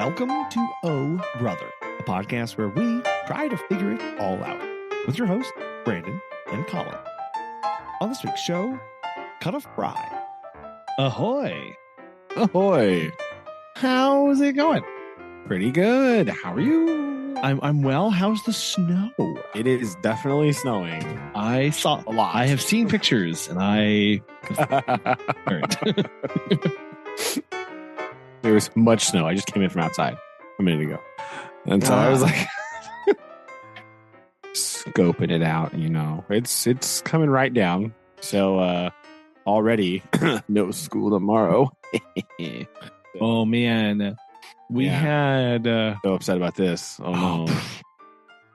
Welcome to Oh Brother, a podcast where we try to figure it all out with your hosts, Brandon and Colin. On this week's show, cut of fry. Ahoy. Ahoy. How's it going? Pretty good. How are you? I'm well. How's the snow? It is definitely snowing. I saw A lot. I have seen pictures and I There was much snow. I just came in from outside a minute ago. And so I was like scoping it out, you know. It's coming right down. So already no school tomorrow. Oh man. We had so upset about this. Oh no.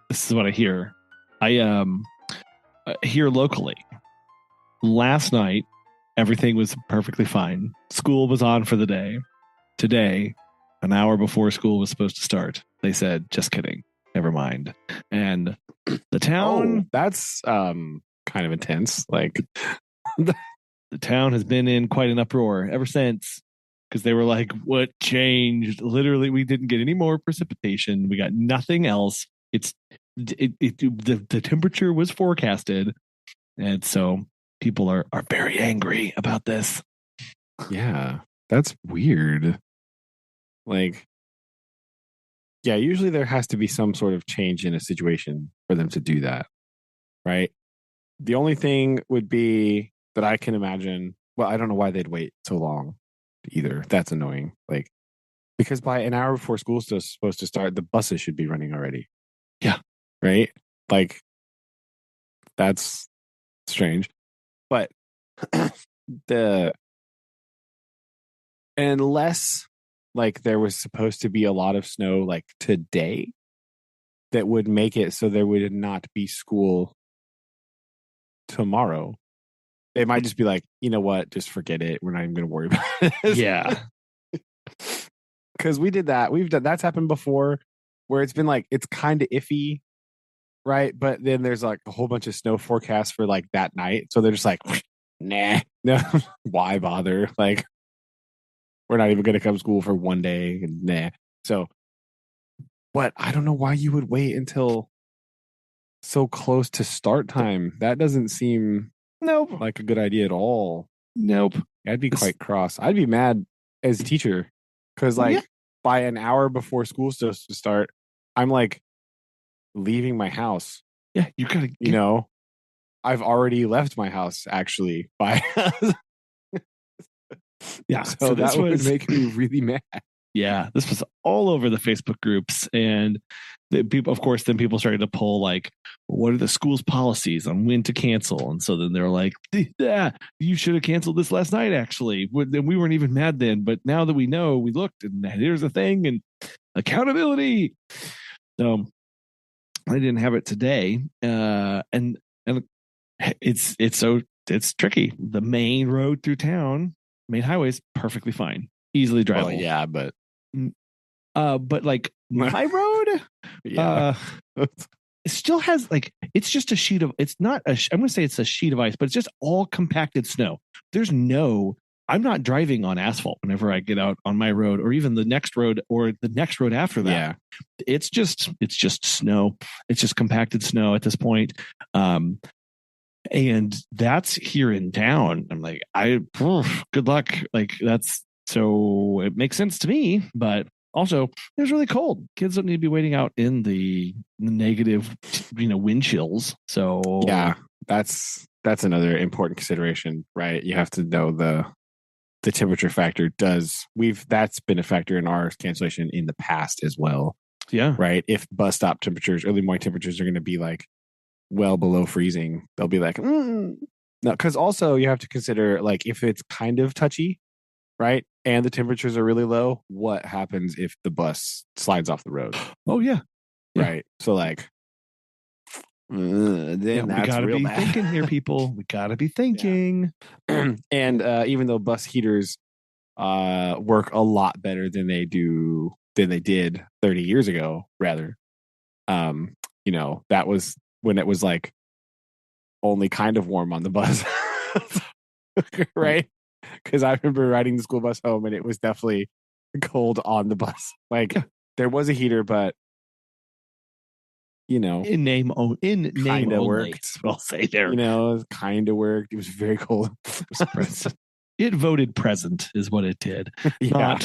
This is what I hear. I here locally. Last night everything was perfectly fine. School was on for the day. Today, an hour before school was supposed to start, they said, just kidding. Never mind. And the town that's kind of intense. Like the town has been in quite an uproar ever since. Because they were like, what changed? Literally, we didn't get any more precipitation. We got nothing else. The temperature was forecasted. And so people are very angry about this. Yeah, that's weird. Like, yeah, usually there has to be some sort of change in a situation for them to do that, right? The only thing would be that I can imagine, well, I don't know why they'd wait so long either. That's annoying. Like, because by an hour before school's supposed to start, the buses should be running already. Yeah. Right? Like, that's strange. But unless like there was supposed to be a lot of snow like today that would make it so there would not be school tomorrow. They might just be like, you know what, just forget it. We're not even going to worry about it. Yeah. Because we did that. That's happened before where it's been like, it's kind of iffy, right? But then there's like a whole bunch of snow forecasts for like that night. So they're just like, nah, no, why bother? Like, we're not even going to come to school for one day. Nah. So, but I don't know why you would wait until so close to start time. That doesn't seem like a good idea at all. Nope. I'd be quite cross. I'd be mad as a teacher because by an hour before school's supposed to start, I'm like leaving my house. Yeah, you gotta, you know, I've already left my house actually by yeah, so that would make me really mad. Yeah, this was all over the Facebook groups, and the people, of course, then people started to pull like, what are the school's policies on when to cancel? And so then they're like, yeah, you should have canceled this last night. Actually, we weren't even mad then, but now that we know, we looked, and here's the thing, and accountability. So I didn't have it today, and it's tricky. The main road through town. Main highway is perfectly fine, easily drivable. Well, yeah, but like my road, it still has like, it's just a sheet of. It's not a. I'm going to say it's a sheet of ice, but it's just all compacted snow. I'm not driving on asphalt whenever I get out on my road, or even the next road, or the next road after that. Yeah, it's just snow. It's just compacted snow at this point. And that's here in town. I'm like, good luck. Like that's, so it makes sense to me, but also it was really cold. Kids don't need to be waiting out in the negative, wind chills. So yeah, that's another important consideration, right? You have to know the temperature factor that's been a factor in our cancellation in the past as well. Yeah. Right. If bus stop temperatures, early morning temperatures are going to be like well below freezing, they'll be like, no, because also you have to consider like if it's kind of touchy, right, and the temperatures are really low, what happens if the bus slides off the road? Oh yeah, right. So like, then we gotta be thinking here, people. We gotta be thinking. And even though bus heaters work a lot better than they did 30 years ago, rather, that was when it was like only kind of warm on the bus. Right? Because I remember riding the school bus home and it was definitely cold on the bus. Like there was a heater, but in name kinda only. worked. I'll say there. It kind of worked. It was very cold. It voted present is what it did. Yeah.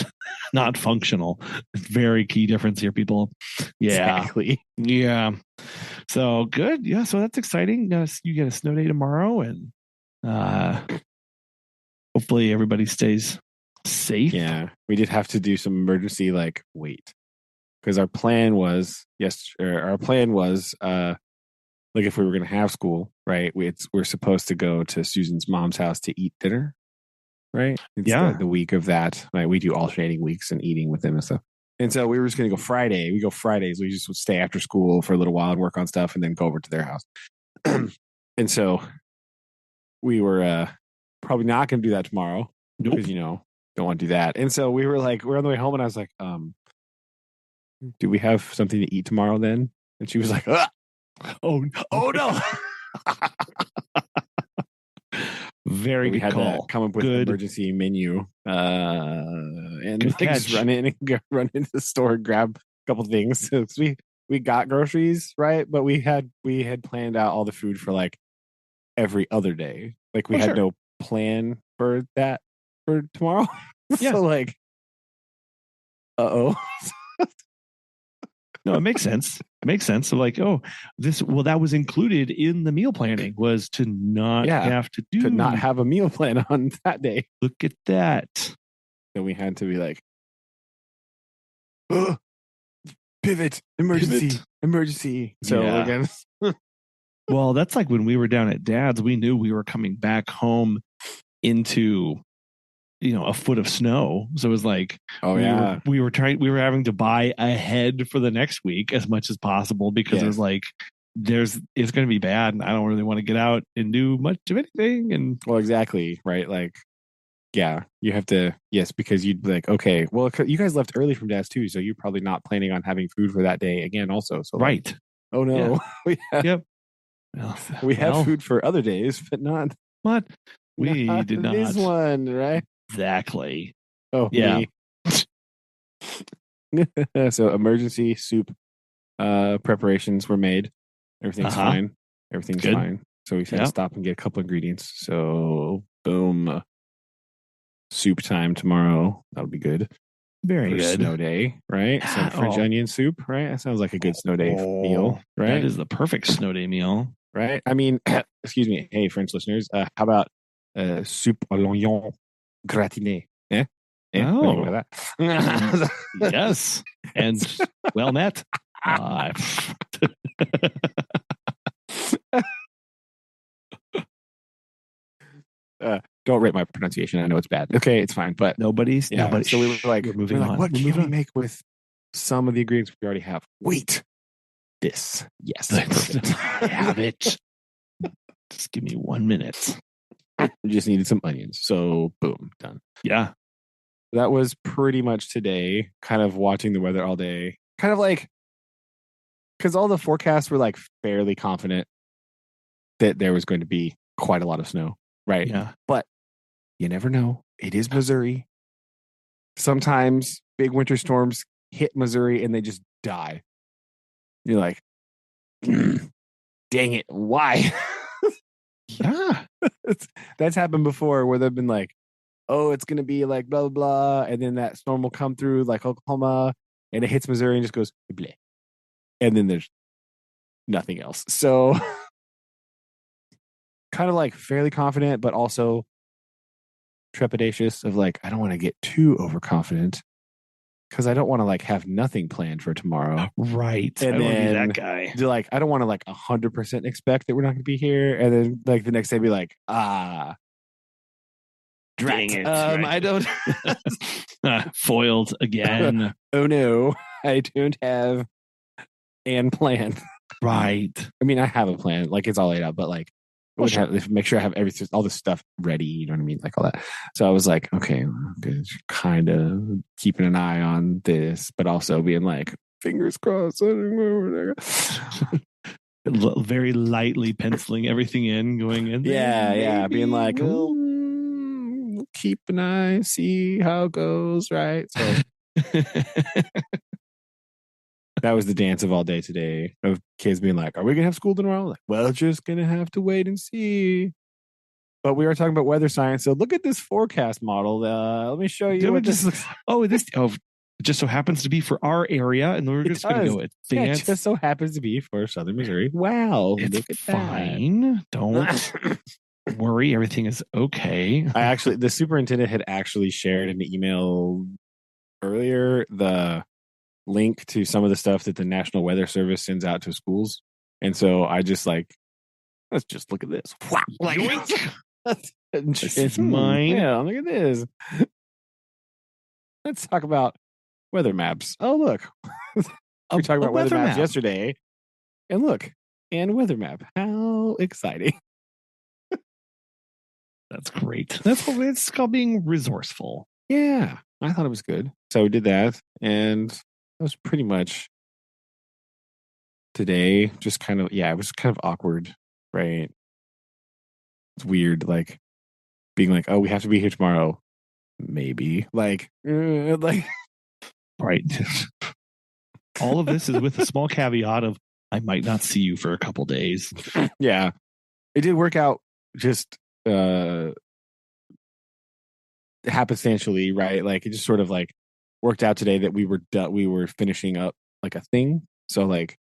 Not functional. Very key difference here, people. Yeah. Exactly. Yeah. So good. Yeah. So that's exciting. You get a snow day tomorrow, and hopefully everybody stays safe. Yeah. We did have to do some emergency wait. Because our plan was like if we were going to have school, right? We're supposed to go to Susan's mom's house to eat dinner, right? It's the week of that. Right? We do alternating weeks and eating with them and stuff. And so we were just going to go Friday. We go Fridays. We just would stay after school for a little while and work on stuff, and then go over to their house. And so we were probably not going to do that tomorrow because don't want to do that. And so we were we're on the way home, and I was like, do we have something to eat tomorrow then? And she was like, oh no. Very we good had call. to come up with an emergency menu and just run into the store and grab a couple things. So we got groceries, right? But we had planned out all the food for every other day. We had no plan for that for tomorrow. Yeah. So No, it makes sense. It makes sense. So that was included in the meal planning, was to not have to not have a meal plan on that day. Look at that. So we had to be pivot, emergency. So again. Well, that's like when we were down at Dad's, we knew we were coming back home into a foot of snow. So it was we were having to buy ahead for the next week as much as possible, because it was it's going to be bad, and I don't really want to get out and do much of anything. And well, exactly. Right. You have to, because you'd be okay, well, you guys left early from Dad's too. So you're probably not planning on having food for that day again also. So right. Oh no. Yeah. We have food for other days, but not what we did not. This one, right? Exactly. Oh yeah. So emergency soup preparations were made. Everything's fine. Everything's good. Fine. So we had to stop and get a couple ingredients. So boom, soup time tomorrow. That'll be good. Very good. Snow day, right? Some French onion soup, right? That sounds like a good snow day meal, right? That is the perfect snow day meal, right? I mean, excuse me, hey French listeners, how about soup à l'oignon gratiné? That. Yes, and well met. Don't rate my pronunciation. I know it's bad. Okay, it's fine. But nobody. So we were moving on. What can we make with some of the ingredients we already have? Wait, this. Yes, I have it. Just give me 1 minute. We just needed some onions. So boom, done. Yeah. That was pretty much today. Kind of watching the weather all day. Kind of because all the forecasts were fairly confident that there was going to be quite a lot of snow. Right. Yeah. But you never know. It is Missouri. Sometimes big winter storms hit Missouri and they just die. You're like, dang it. Why? Yeah. That's happened before where they've been oh, it's going to be blah, blah, blah. And then that storm will come through Oklahoma and it hits Missouri and just goes, bleh. And then there's nothing else. So kind of fairly confident, but also trepidatious of I don't want to get too overconfident because I don't want to have nothing planned for tomorrow. Right. And I don't then want to be that guy. I don't want to 100% expect that we're not going to be here. And then the next day be dang it. Right. I don't. Foiled again. Oh no, I don't have an plan. Right. I mean, I have a plan. It's all laid out, but make sure I have everything, all this stuff ready. You know what I mean? All that. So I was okay, good. Kind of keeping an eye on this, but also being fingers crossed. Very lightly penciling everything in, going in there. Yeah. Being keep an eye, see how it goes, right? So That was the dance of all day today of kids being like, "Are we gonna have school tomorrow?" Like, well, just gonna have to wait and see. But we are talking about weather science, so look at this forecast model. Let me show you what this looks. This just so happens to be for our area, and we're It just going to does. go Yeah, it advance. just so happens to be for Southern Missouri. Wow, It's look at fine. Don't worry, everything is okay. the superintendent had actually shared an email earlier the link to some of the stuff that the National Weather Service sends out to schools, and so I just like, let's just look at this. Wow, like this is mine. Yeah, look at this. Let's talk about weather maps. Oh, look, we talked about weather maps yesterday, and look, and weather map. How exciting! That's great. That's what it's called, being resourceful. Yeah, I thought it was good. So we did that, and that was pretty much today. Just kind of, it was kind of awkward, right? It's weird, like being like, "Oh, we have to be here tomorrow." Maybe, like, right. All of this is with a small caveat of I might not see you for a couple days. Yeah, it did work out just happenstantially, right? Like it just sort of like worked out today that we were finishing up like a thing. So like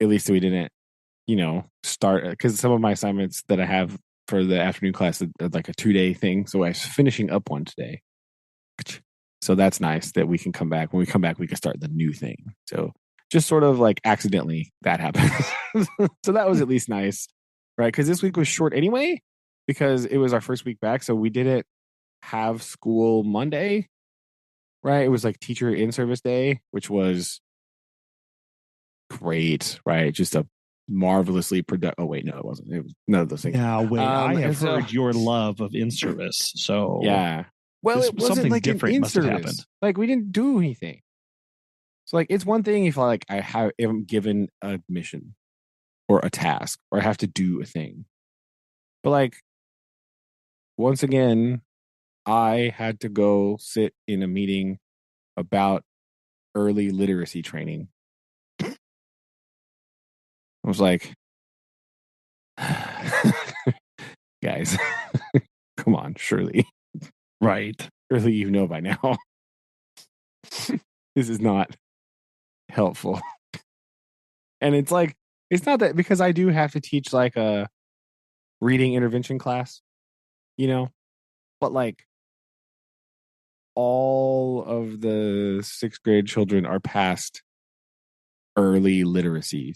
at least we didn't, start, because some of my assignments that I have for the afternoon class are like a 2-day thing. So I was finishing up one today. So that's nice that we can come back. When we come back, we can start the new thing. So just sort of like accidentally that happened. So that was at least nice, right? Because this week was short anyway, because it was our first week back. So we didn't have school Monday, right? It was like teacher in service day, which was great, right? Just a marvelously productive. Oh wait, no, it wasn't. It was none of those things. Yeah, wait. I have heard your love of in service. So yeah. Well, it wasn't something like different an must have in-service. happened. Like we didn't do anything. So like it's one thing if I am given a mission or a task or I have to do a thing. But like once again, I had to go sit in a meeting about early literacy training. I was like, guys, come on, surely. Right. Surely you know by now. This is not helpful. And it's like, it's not that, because I do have to teach like a reading intervention class, but like all of the 6th grade children are past early literacy.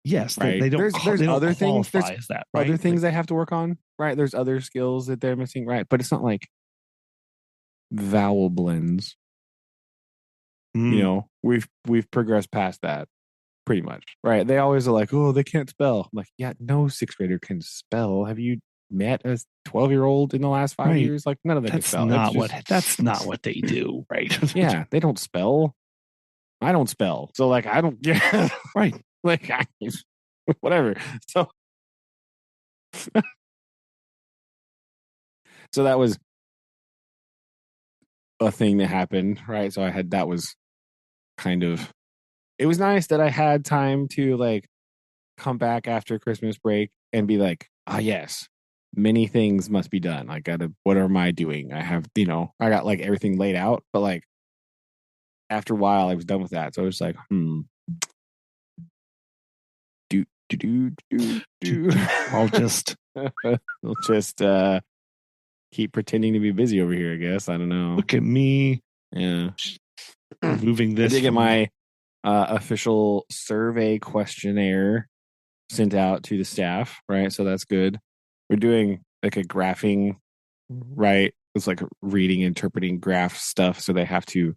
Yes, right. they don't. There's they don't other things. There's as that. Right? Other things they have to work on. Right. There's other skills that they're missing. Right. But it's not like vowel blends. We've progressed past that pretty much. Right. They always are like, oh, they can't spell. I'm like, yeah, no 6th grader can spell. Have you met a 12-year-old in the last 5 years? Like none of them can spell. That's not what they do. Right. Yeah. They don't spell. I don't spell. So like, I don't. Yeah. Right. Like, whatever. So that was a thing that happened, right? So that was kind of, it was nice that I had time to like come back after Christmas break and be like, yes, many things must be done. Like, what am I doing? I have, I got like everything laid out, but like after a while I was done with that. So I was like, I'll just keep pretending to be busy over here, I guess. I don't know. Look at me. Yeah. Moving this. I did get my official survey questionnaire sent out to the staff, right? So that's good. We're doing like a graphing, right? It's like reading, interpreting graph stuff. So they have to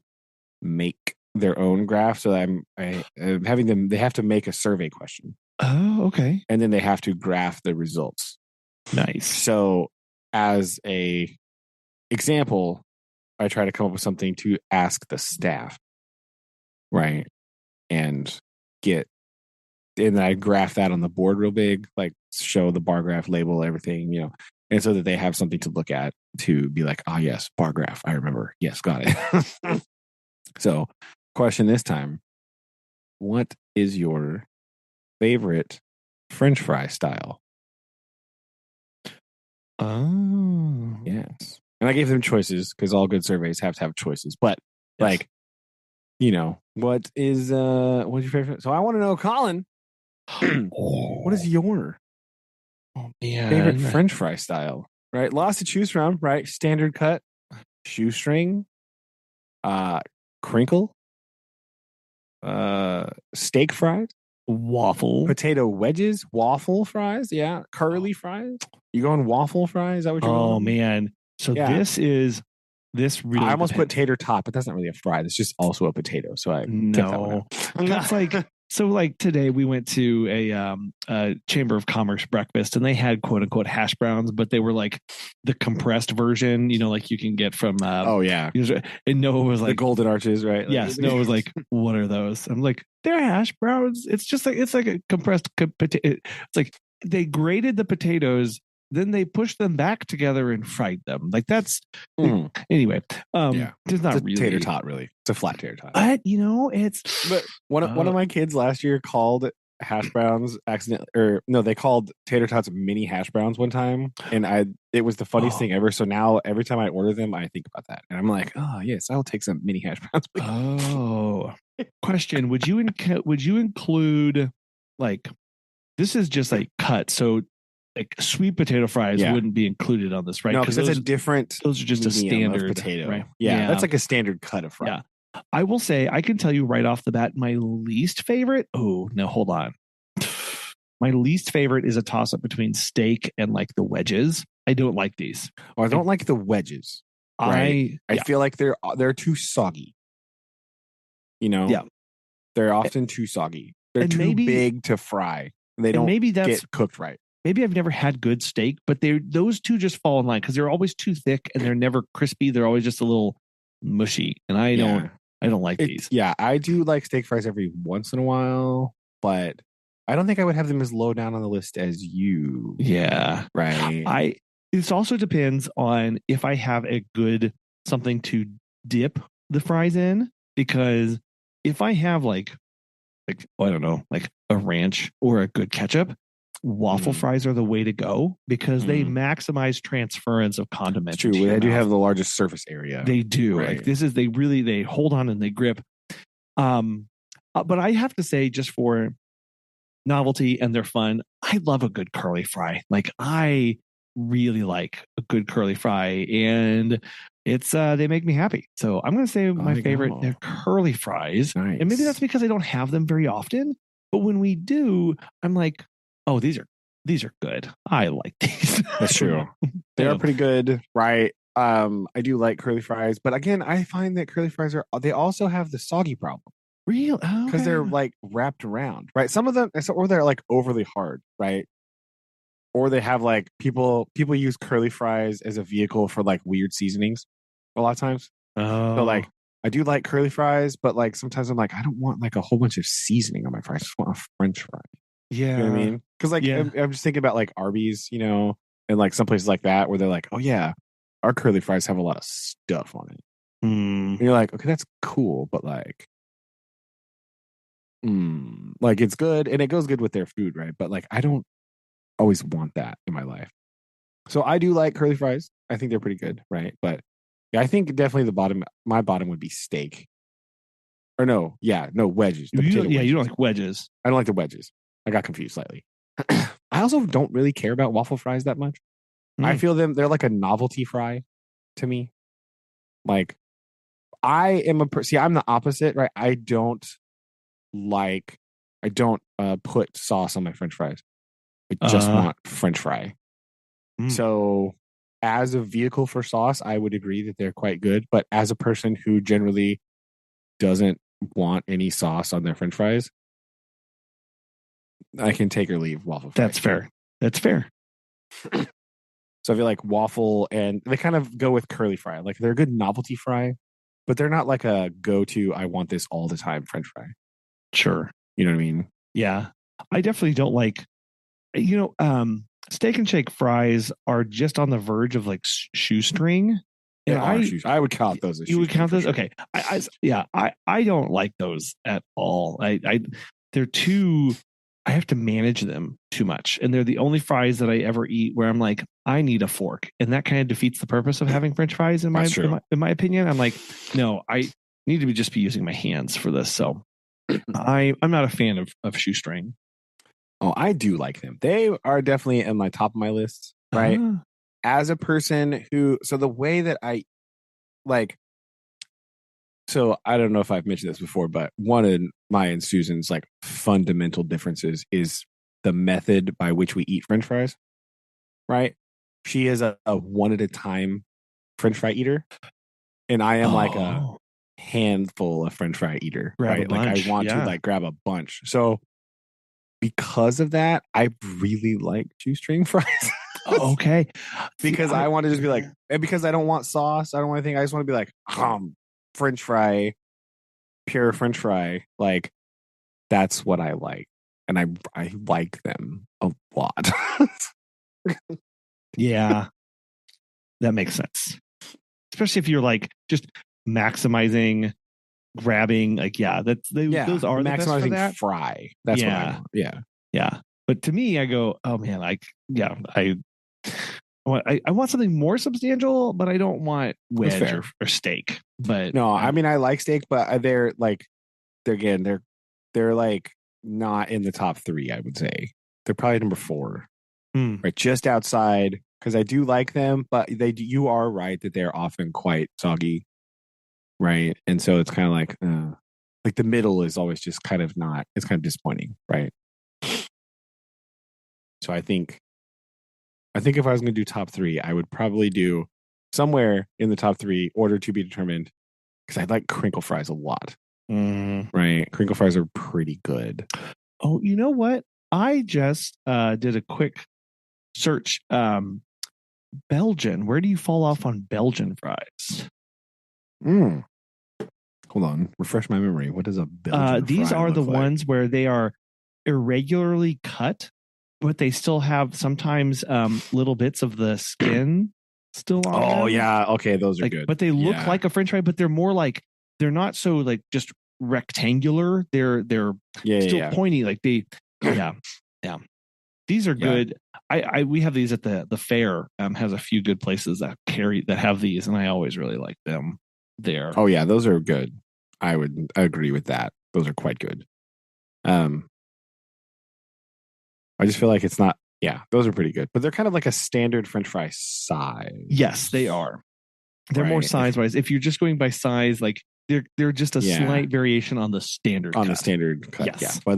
make their own graph. So I'm having them, they have to make a survey question. Oh, okay. And then they have to graph the results. Nice. So as a example, I try to come up with something to ask the staff, right? And I graph that on the board real big, like show the bar graph, label everything, and so that they have something to look at to be like, oh yes, bar graph, I remember. Yes, got it. So, question this time: what is your favorite French fry style? Oh, Yes, and I gave them choices because all good surveys have to have choices. But yes. like, what's your favorite? So I want to know, Colin, what is your Oh favorite man. French fry style? Right, lots to choose from. Right, standard cut, shoestring, uh, crinkle, steak fries, Waffle. potato wedges, waffle fries. Yeah, curly fries. You going waffle fries? Is that what you're Oh going? man. So Yeah. this I really almost put depends. tater tot, but that's not really a fry. That's just also a potato. So I kept that one No. That's like out. so like today we went to a Chamber of Commerce breakfast and they had quote unquote hash browns, but they were like the compressed version, like you can get from Oh yeah, and Noah was the like, golden arches, right? yes, Noah was like, what are those? I'm like, they're hash browns. It's like a compressed potato. It's like they grated the potatoes, then they pushed them back together and fried them. Like that's anyway. Yeah, It's not it's a really tater tot, really. It's a flat tater tot. but it's But one of my kids last year called hash browns accidentally, or no, they called tater tots mini hash browns one time, and it was the funniest thing ever. So now every time I order them, I think about that, and I'm like, oh yes, I'll take some mini hash browns. Oh, question: would you include like this is just like cut so like sweet potato fries Yeah. wouldn't be included on this, right? No, because that's a different. Those are just a medium of standard potato, right? Yeah, that's like a standard cut of fry. Yeah, I will say I can tell you right off the bat my least favorite. Oh no, hold on. My least favorite is a toss up between steak and like the wedges. I don't like these. Well, I don't like the wedges. Right? I feel like they're too soggy. Yeah, they're often too soggy. They're and too big to fry. They don't maybe that's get cooked right. Maybe I've never had good steak, but those two just fall in line because they're always too thick and they're never crispy. They're always just a little mushy, and I don't like these. Yeah, I do like steak fries every once in a while, but I don't think I would have them as low down on the list as you. Yeah, right. It also depends on if I have a good something to dip the fries in, because if I have like I don't know, like a ranch or a good ketchup, waffle fries are the way to go because they maximize transference of condiments. It's true. They do have the largest surface area. They do. Right. Like they hold on and they grip. But I have to say, just for novelty and they're fun, I love a good curly fry. Like I really like a good curly fry, and it's they make me happy. So I'm going to say my favorite, they're curly fries. Nice. And maybe that's because I don't have them very often, but when we do, I'm like, oh, these are good. I like these. That's true. They are pretty good, right? I do like curly fries, but again, I find that curly fries they also have the soggy problem. Real? Because they're like wrapped around, right? Some of them, or they're like overly hard, right? Or they have like people use curly fries as a vehicle for like weird seasonings a lot of times. Oh. So like I do like curly fries, but like sometimes I'm like, I don't want like a whole bunch of seasoning on my fries. I just want a French fry. Yeah. You know what I mean? Because like I'm just thinking about like Arby's, and like some places like that where they're like, oh yeah, our curly fries have a lot of stuff on it. And you're like, okay, that's cool, but like it's good and it goes good with their food, right? But like I don't always want that in my life. So I do like curly fries. I think they're pretty good, right? But yeah, I think definitely my bottom would be steak. Or no, wedges. You wedges. You don't like wedges. I don't like the wedges. I got confused slightly. I also don't really care about waffle fries that much. I feel they're like a novelty fry to me. Like I'm the opposite, right? I don't put sauce on my French fries. I just want French fry. So as a vehicle for sauce, I would agree that they're quite good. But as a person who generally doesn't want any sauce on their French fries, I can take or leave waffle fries. That's fair. So I feel like waffle, and they kind of go with curly fry. Like they're a good novelty fry, but they're not like a go-to, I want this all the time French fry. Sure. You know what I mean? Yeah. I definitely don't like, Steak and Shake fries are just on the verge of like shoestring. They And are shoes. I would count those as you would shoestring count for those? sure. Okay. I don't like those at all. They're too, I have to manage them too much. And they're the only fries that I ever eat where I'm like, I need a fork. And that kind of defeats the purpose of having French fries That's true. in my opinion. I'm like, no, I need to just be using my hands for this. So I'm not a fan of shoestring. Oh, I do like them. They are definitely in my top of my list, right? As a person who, so the way that I like, so I don't know if I've mentioned this before, but one of my and Susan's like fundamental differences is the method by which we eat French fries, right? She is a one at a time French fry eater, and I am like a handful of French fry eater, grab right? Like I want to like grab a bunch. So because of that, I really like shoestring fries. Okay. Because I want to just be like, and because I don't want sauce, I don't want anything. I just want to be like, French fry, pure French fry. Like that's what I like, and I like them a lot. Yeah, that makes sense. Especially if you're like just maximizing, grabbing, like those are the best for that. Fry. That's what I want. Yeah, yeah. But to me, I go, oh man, I want something more substantial, but I don't want wedge or steak. But no, I mean I like steak, but they're like they're like not in the top 3. I would say they're probably number 4, right, just outside. Because I do like them, but you are right that they're often quite soggy, right? And so it's kind of like the middle is always just kind of not. It's kind of disappointing, right? So I think if I was going to do top 3, I would probably do somewhere in the top 3, order to be determined, because I like crinkle fries a lot. Right? Crinkle fries are pretty good. Oh, you know what? I just did a quick search. Belgian. Where do you fall off on Belgian fries? Hold on. Refresh my memory. What is a Belgian These fry are the look like? ones where they are irregularly cut, but they still have sometimes little bits of the skin still on them. Yeah. Okay, those are good. But they look like a French fry, but they're more like, they're not so like just rectangular. They're still pointy. Like yeah. These are good. We have these at the fair. Has a few good places that have these, and I always really like them there. Oh yeah, those are good. I would agree with that. Those are quite good. I just feel like it's not. Yeah, those are pretty good, but they're kind of like a standard French fry size. Yes, they are. They're more size wise. If you're just going by size, like they're just a slight variation on the standard the standard cut. Yes. Yeah, but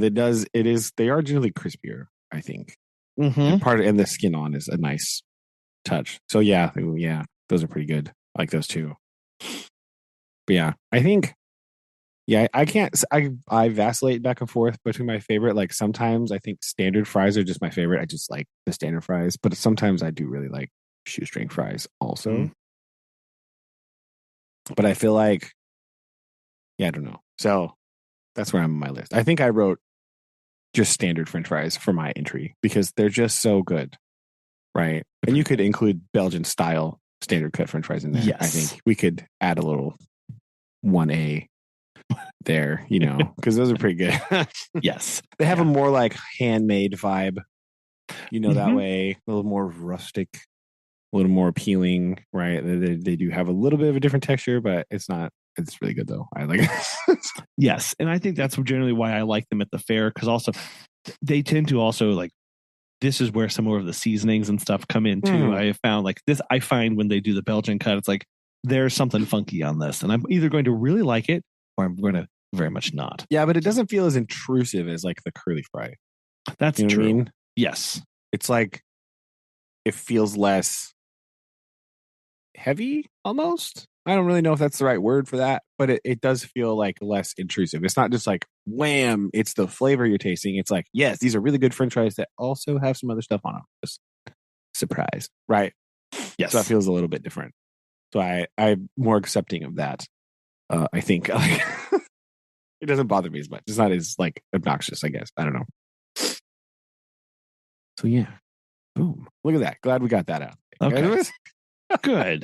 they are generally crispier, I think. Mm-hmm. And the skin on is a nice touch. So yeah, those are pretty good. I like those too. But yeah, I think. Yeah, I vacillate back and forth between my favorite. Like sometimes I think standard fries are just my favorite. I just like the standard fries, but sometimes I do really like shoestring fries also. But I feel like, I don't know. So that's where I'm on my list. I think I wrote just standard French fries for my entry because they're just so good, right? And you could include Belgian style standard cut French fries in there. Yes. I think we could add a little 1A there, because those are pretty good. Yes. They have a more like handmade vibe, that way, a little more rustic, a little more appealing, right? They do have a little bit of a different texture, but it's really good though. I like it. Yes. And I think that's generally why I like them at the fair, because also they tend to also like, this is where some more of the seasonings and stuff come in too. I have found like this, I find when they do the Belgian cut, it's like, there's something funky on this. And I'm either going to really like it or I'm going to very much not. Yeah, but it doesn't feel as intrusive as like the curly fry. That's true. I mean? Yes. It's like, it feels less heavy almost. I don't really know if that's the right word for that, but it does feel like less intrusive. It's not just like wham, it's the flavor you're tasting. It's like, yes, these are really good French fries that also have some other stuff on them. Just surprise, right? Yes. So that feels a little bit different. So I'm more accepting of that. I think it doesn't bother me as much. It's not as like obnoxious, I guess. I don't know. So yeah, Boom. Look at that. Glad we got that out. Okay. Good.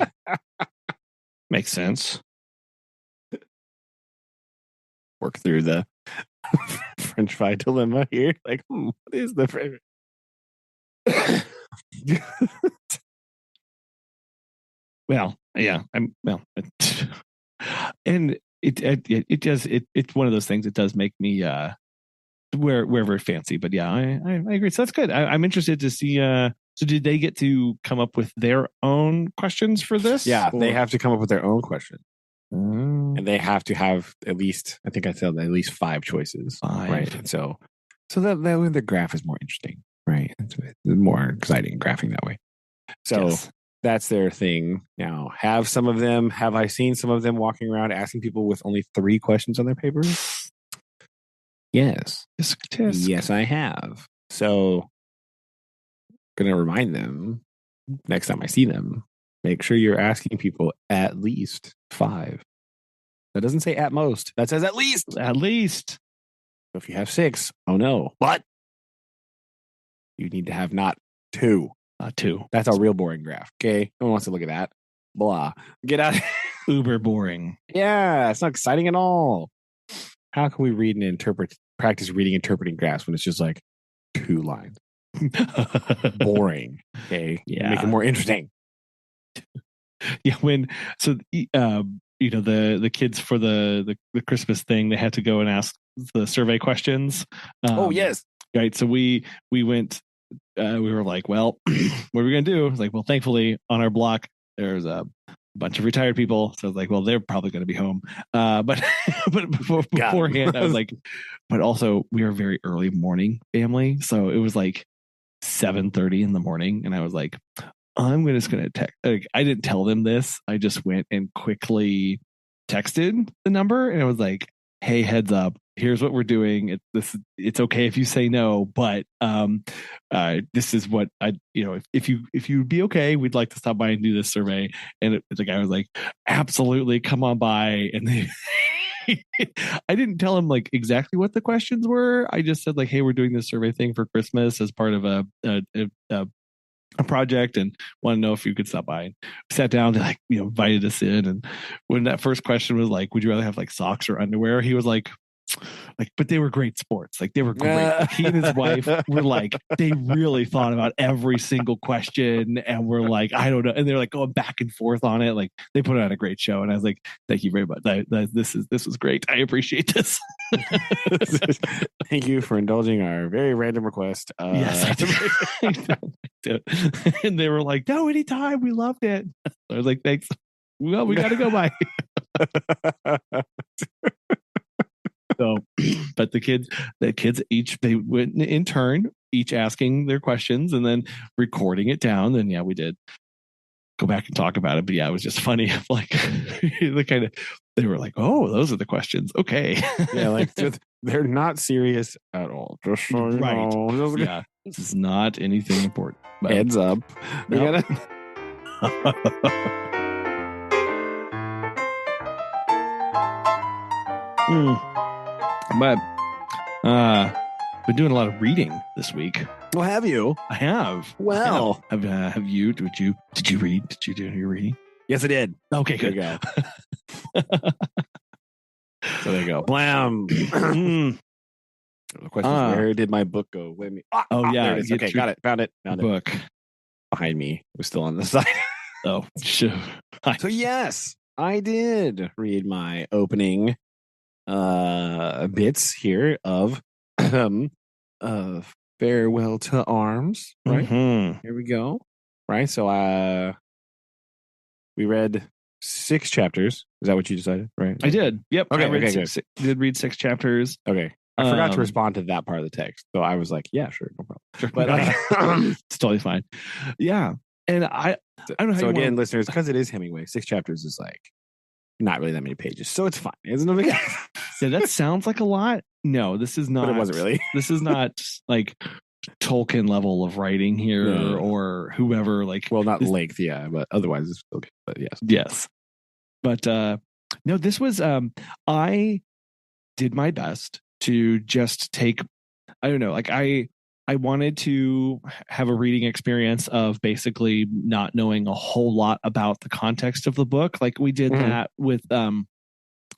Makes sense. Work through the French fry dilemma here. Like, what is the French? Well, yeah. And it does it's one of those things. It does make me we're very fancy, but yeah, I agree. So that's good. I'm interested to see. So did they get to come up with their own questions for this? Yeah, they have to come up with their own question. Mm. And they have to have at least, I think I said at least 5 choices. 5. Right. And so that way the graph is more interesting, right? It's more exciting graphing that way. So Yes. that's their thing. Now, have I seen some of them walking around asking people with only 3 questions on their papers? Yes. Tisk. Yes, I have. So going to remind them next time I see them, make sure you're asking people at least 5. That doesn't say at most. That says at least. At least. So if you have 6, oh no. What? You need to have not 2. 2. That's a real boring graph. Okay. No one wants to look at that. Blah. Get out. Uber boring. Yeah. It's not exciting at all. How can we read and practice reading, interpreting graphs when it's just like 2 lines? Boring. Okay. Yeah. Make it more interesting. Yeah. The kids for the Christmas thing, they had to go and ask the survey questions. Oh, yes. Right. So we went, we were like, well, what are we going to do? It's like, well, thankfully on our block, there's a bunch of retired people. So I was like, well, they're probably going to be home. But beforehand, I was like, but also we are a very early morning family. So it was like 7:30 in the morning. And I was like, I'm just going to text. Like, I didn't tell them this. I just went and quickly texted the number. And I was like, hey, heads up. Here's what we're doing. It's okay if you say no, but this is what if you'd be okay, we'd like to stop by and do this survey. And the guy was like, absolutely, come on by. And I didn't tell him like exactly what the questions were. I just said like, hey, we're doing this survey thing for Christmas as part of a project, and want to know if you could stop by. And sat down, and invited us in. And when that first question was like, would you rather have like socks or underwear? He was like, but they were great sports. Like they were great. Like, he and his wife were like, they really thought about every single question, and were like, I don't know. And they're like going back and forth on it. Like they put on a great show. And I was like, thank you very much. This was great. I appreciate this. Thank you for indulging our very random request. Yes, I did. And they were like, no, anytime. We loved it. I was like, thanks. Well, we got to go by. So, but the kids each, they went in turn, each asking their questions and then recording it down. And yeah, we did go back and talk about it. But yeah, it was just funny. Like they were like, oh, those are the questions. Okay. Yeah, like they're not serious at all. Just so you right. know. Yeah, this is not anything important. But heads up. We gotta. But been doing a lot of reading this week. Well, have you? I have. Well, have you? Did you read? Did you do any reading? Yes, I did. Okay, good. There you go. So there you go. Blam. The question is, where did my book go? Wait a minute. Yeah. Okay, got it. Found it. Book behind me. It was still on the side. Oh, sure. So yes, I did read my opening bits here of Farewell to Arms. Right. Mm-hmm. Here we go. Right. So we read 6 chapters. Is that what you decided? Right. I did. Yep. Okay. I did read 6 chapters. Okay. I forgot to respond to that part of the text. So I was like, yeah, sure. No problem. Sure. But it's totally fine. Yeah. And I don't know how so again, listeners, because it is Hemingway, 6 chapters is like not really that many pages. So it's fine. Isn't it? So that sounds like a lot. No, this is not. But it wasn't really. This is not like Tolkien level of writing here or whoever. Like, well, not length, yeah, but otherwise it's okay. But yes. But no, this was. I did my best to just take. I don't know. Like I wanted to have a reading experience of basically not knowing a whole lot about the context of the book. Like we did Mhm. that with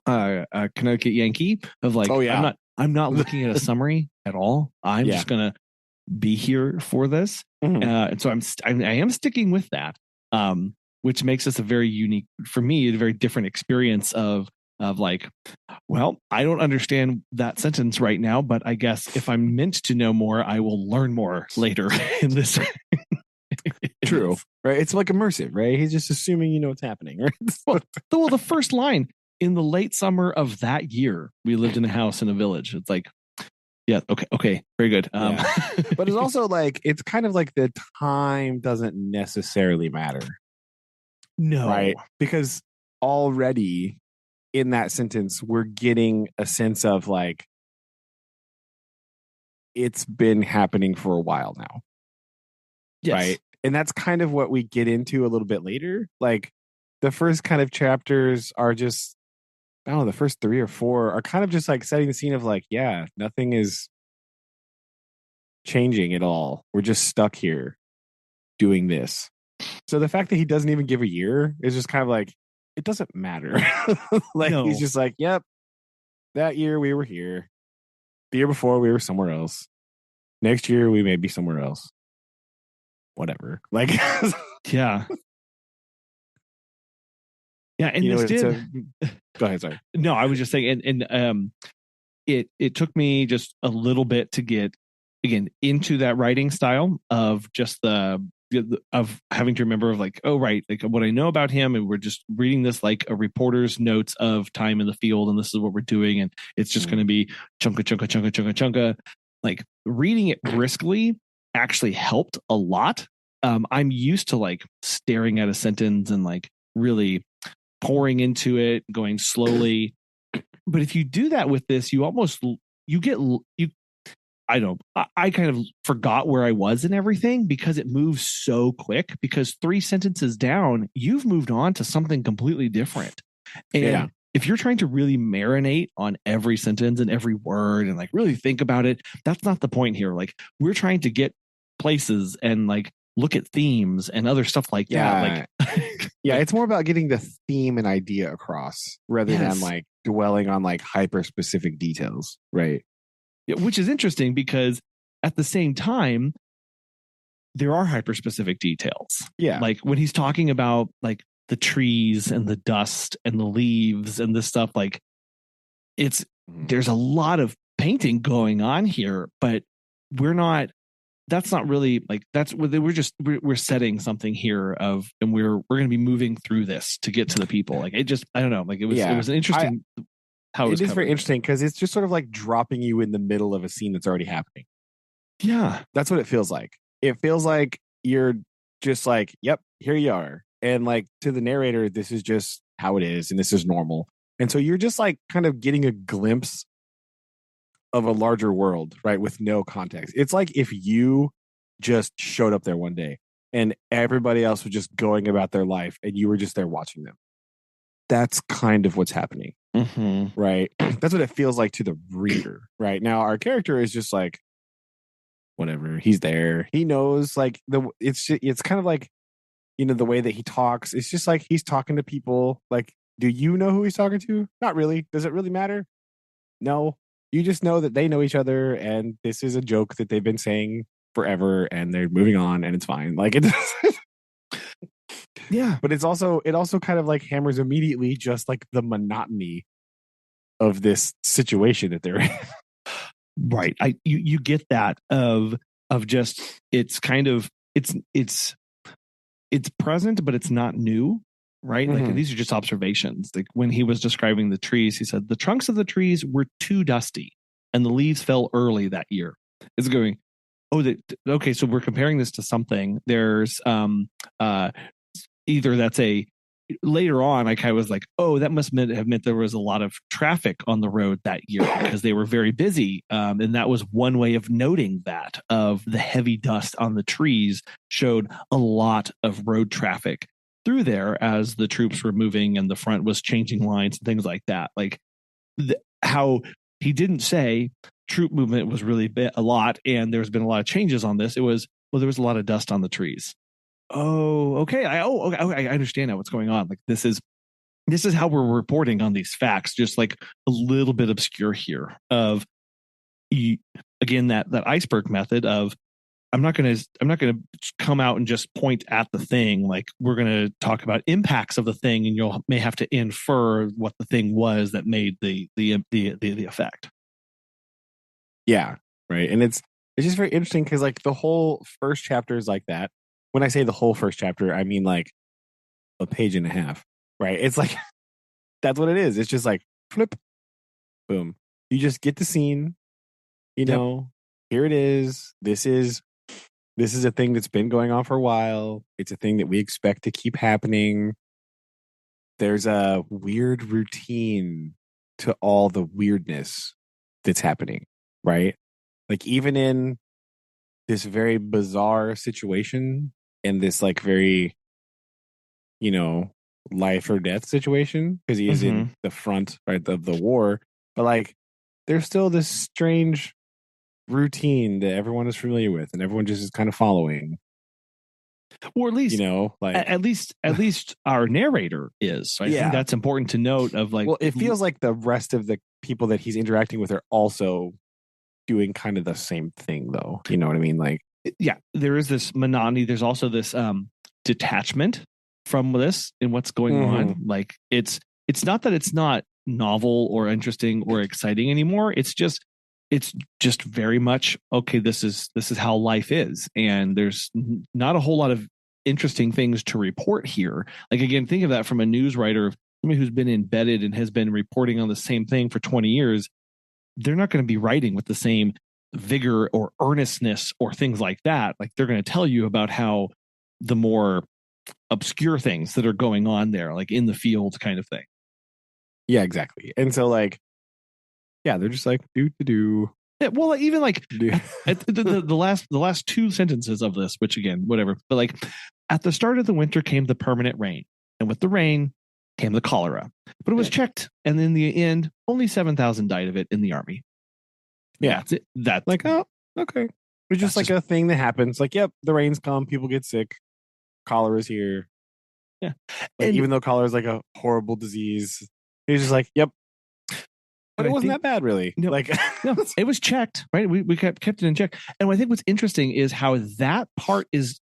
Connecticut Yankee of like, Oh yeah. I'm not looking at a summary at all. I'm Yeah. just going to be here for this. Mhm. And so I am sticking with that. Which makes this a very unique, for me, a very different experience of like, well, I don't understand that sentence right now, but I guess if I'm meant to know more, I will learn more later in this. True. Right. It's like immersive, right? He's just assuming you know what's happening, right? Well, the first line in the late summer of that year, we lived in a house in a village. It's like, yeah, okay, very good. Yeah. But it's also like it's kind of like the time doesn't necessarily matter, no, right? Because already in that sentence, we're getting a sense of like it's been happening for a while now, yes, right? And that's kind of what we get into a little bit later. Like the first kind of chapters are just, I don't know, the first 3 or 4 are kind of just like setting the scene of like, yeah, nothing is changing at all. We're just stuck here doing this. So the fact that he doesn't even give a year is just kind of like, it doesn't matter. Like no. he's just like, yep, that year we were here. The year before we were somewhere else. Next year we may be somewhere else. Whatever. Like Yeah. Yeah, and you know, this it's did. go ahead, sorry. No, I was just saying, and it took me just a little bit to get again into that writing style of just the of having to remember of like, oh right, like what I know about him, and we're just reading this like a reporter's notes of time in the field, and this is what we're doing, and it's just going to be chunka. Like reading it briskly actually helped a lot. I'm used to like staring at a sentence and like really pouring into it, going slowly. But if you do that with this, you almost you get you. I don't. I kind of forgot where I was and everything because it moves so quick. Because 3 sentences down, you've moved on to something completely different. And Yeah. if you're trying to really marinate on every sentence and every word and like really think about it, that's not the point here. Like we're trying to get places and like look at themes and other stuff like that. Like Yeah, like, it's more about getting the theme and idea across rather than yes. like dwelling on like hyper specific details. Right. Yeah, which is interesting because at the same time, there are hyper specific details. Yeah. Like when he's talking about like the trees and the dust and the leaves and this stuff, like it's there's a lot of painting going on here, but we're not that's not really like that's we're setting something here of and we're going to be moving through this to get to the people. Like it just I don't know, like it was an interesting how it is covered. very interesting because it's just sort of like dropping you in the middle of a scene that's already happening. Yeah. That's what it feels like. It feels like you're just like, yep, here you are. And like to the narrator, this is just how it is and this is normal. And so you're just like kind of getting a glimpse of a larger world, right? With no context. It's like if you just showed up there one day and everybody else was just going about their life and you were just there watching them. That's kind of what's happening. Mm-hmm. Right. That's what it feels like to the reader. Right. Now our character is just like whatever. He's there. He knows like it's kind of like, you know, the way that he talks. It's just like he's talking to people. Like, do you know who he's talking to? Not really. Does it really matter? No. You just know that they know each other and this is a joke that they've been saying forever and they're moving on and it's fine. Like it Yeah. But it also kind of like hammers immediately just like the monotony of this situation that they're in. Right. You get that of just it's kind of it's present, but it's not new. Right. Mm-hmm. Like these are just observations. Like when he was describing the trees, he said the trunks of the trees were too dusty and the leaves fell early that year. It's going, okay, so we're comparing this to something. There's either that's a later on, I kind of was like, oh, that must have meant there was a lot of traffic on the road that year because they were very busy. And that was one way of noting that of the heavy dust on the trees showed a lot of road traffic through there as the troops were moving and the front was changing lines and things like that. Like how he didn't say troop movement was really a lot, and there's been a lot of changes on this. It was, well, there was a lot of dust on the trees. Oh, okay. I understand now what's going on. Like this is how we're reporting on these facts, just like a little bit obscure here of again that iceberg method of I'm not going to come out and just point at the thing. Like we're going to talk about impacts of the thing, and you'll may have to infer what the thing was that made the effect. Yeah, right. And it's just very interesting because like the whole first chapter is like that. When I say the whole first chapter, I mean like a page and a half, right? It's like that's what it is. It's just like flip, boom. You just get the scene, you know, here it is. This is a thing that's been going on for a while. It's a thing that we expect to keep happening. There's a weird routine to all the weirdness that's happening, right? Like even in this very bizarre situation and this like very, you know, life or death situation because he is in the front, right, of the war, but like there's still this strange routine that everyone is familiar with and everyone just is kind of following, or at least, you know, like at least our narrator is. So I think that's important to note of like, well, it feels like the rest of the people that he's interacting with are also doing kind of the same thing though, you know what I mean? Like yeah, there is this monotony. There's also this detachment from this and what's going on. Like it's not that it's not novel or interesting or exciting anymore. It's just very much okay. This is how life is, and there's not a whole lot of interesting things to report here. Like again, think of that from a news writer, somebody who's been embedded and has been reporting on the same thing for 20 years. They're not going to be writing with the same vigor or earnestness or things like that. Like they're going to tell you about how the more obscure things that are going on there, like in the field kind of thing. Yeah, exactly. And so like, yeah, they're just like do. Yeah, well, even like at the last two sentences of this, which again, whatever, but like at the start of the winter came the permanent rain, and with the rain came the cholera. But it was checked, and in the end, only 7,000 died of it in the army. Yeah, that's it. That's like, oh, okay. It's just like a thing that happens. Like, yep, the rains come, people get sick, cholera's here. Yeah, like, even though cholera is like a horrible disease, he's just like, yep. But it wasn't that bad, really. No, like, no, it was checked, right? We kept it in check. And I think what's interesting is how that part is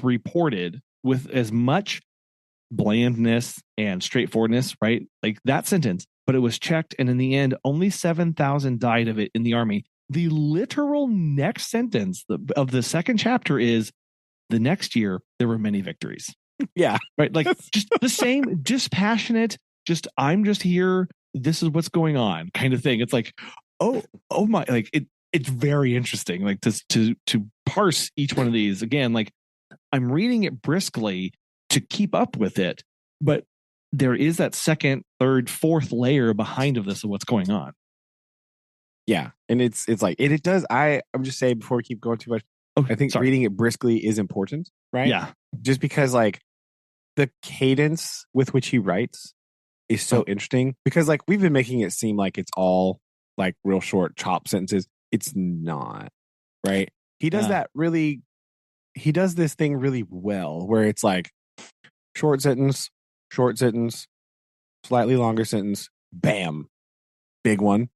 reported with as much blandness and straightforwardness, right? Like that sentence, but it was checked, and in the end, only 7,000 died of it in the army. The literal next sentence of the second chapter is the next year there were many victories. Yeah, right. Like just the same, just passionate. Just I'm just here. This is what's going on, kind of thing. It's like, oh my, like it's very interesting. Like to parse each one of these again. Like I'm reading it briskly to keep up with it, but there is that second, third, fourth layer behind of this of what's going on. Yeah, and it's like it does. I'm just saying before we keep going too much. I think reading it briskly is important, right? Yeah, just because like the cadence with which he writes is so interesting. Because like we've been making it seem like it's all like real short chop sentences. It's not, right? He does that really. He does this thing really well, where it's like short sentence, slightly longer sentence, bam, big one,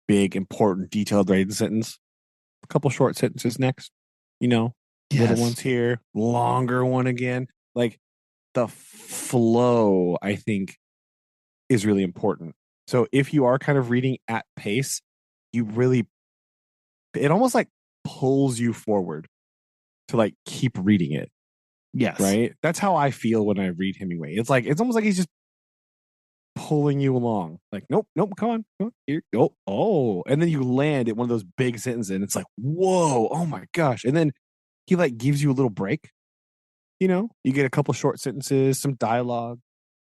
big, important, detailed writing sentence, a couple short sentences next, you know, little ones here, longer one again. Like the flow, I think, is really important. So if you are kind of reading at pace, you really, it almost like pulls you forward to like keep reading it. Yes. Right? That's how I feel when I read Hemingway. It's like, it's almost like he's just pulling you along. Like, nope, come on. Here, go. Oh. And then you land at one of those big sentences and it's like, whoa, oh my gosh. And then he like gives you a little break. You know, you get a couple short sentences, some dialogue,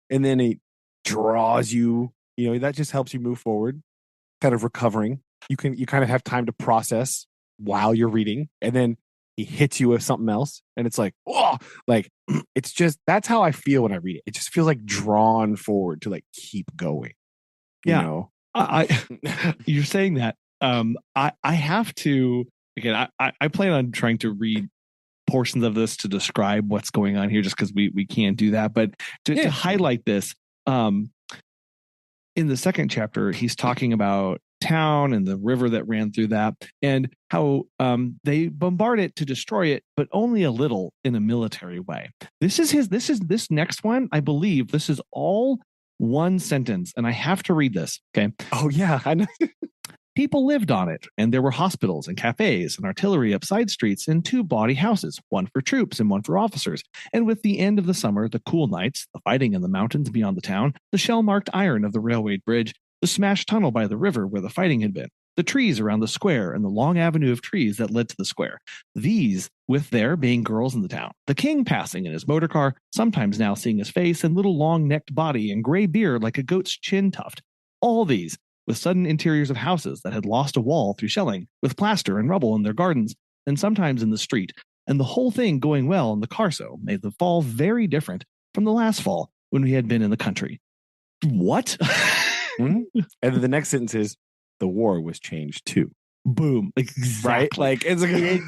and then he draws you, you know, that just helps you move forward, kind of recovering. You kind of have time to process while you're reading. And then he hits you with something else and it's like, oh, like it's just, that's how I feel when I read it. It just feels like drawn forward to like keep going. You know? You're saying that, I have to again. I plan on trying to read portions of this to describe what's going on here, just because we can't do that. But to highlight this, um, in the second chapter, he's talking about town and the river that ran through that, and how they bombard it to destroy it, but only a little in a military way. This next one. I believe this is all one sentence, and I have to read this. Okay. Oh yeah, I know. People lived on it, and there were hospitals and cafes and artillery up side streets and two bawdy houses, one for troops and one for officers. And with the end of the summer, the cool nights, the fighting in the mountains beyond the town, the shell-marked iron of the railway bridge, the smashed tunnel by the river where the fighting had been, the trees around the square and the long avenue of trees that led to the square. These, with there being girls in the town, the king passing in his motor car, sometimes now seeing his face and little long-necked body and gray beard like a goat's chin tuft. All these, with sudden interiors of houses that had lost a wall through shelling, with plaster and rubble in their gardens, and sometimes in the street, and the whole thing going well in the Carso made the fall very different from the last fall when we had been in the country. What? And then the next sentence is, the war was changed too. Boom. Exactly. Right? Like, it's like,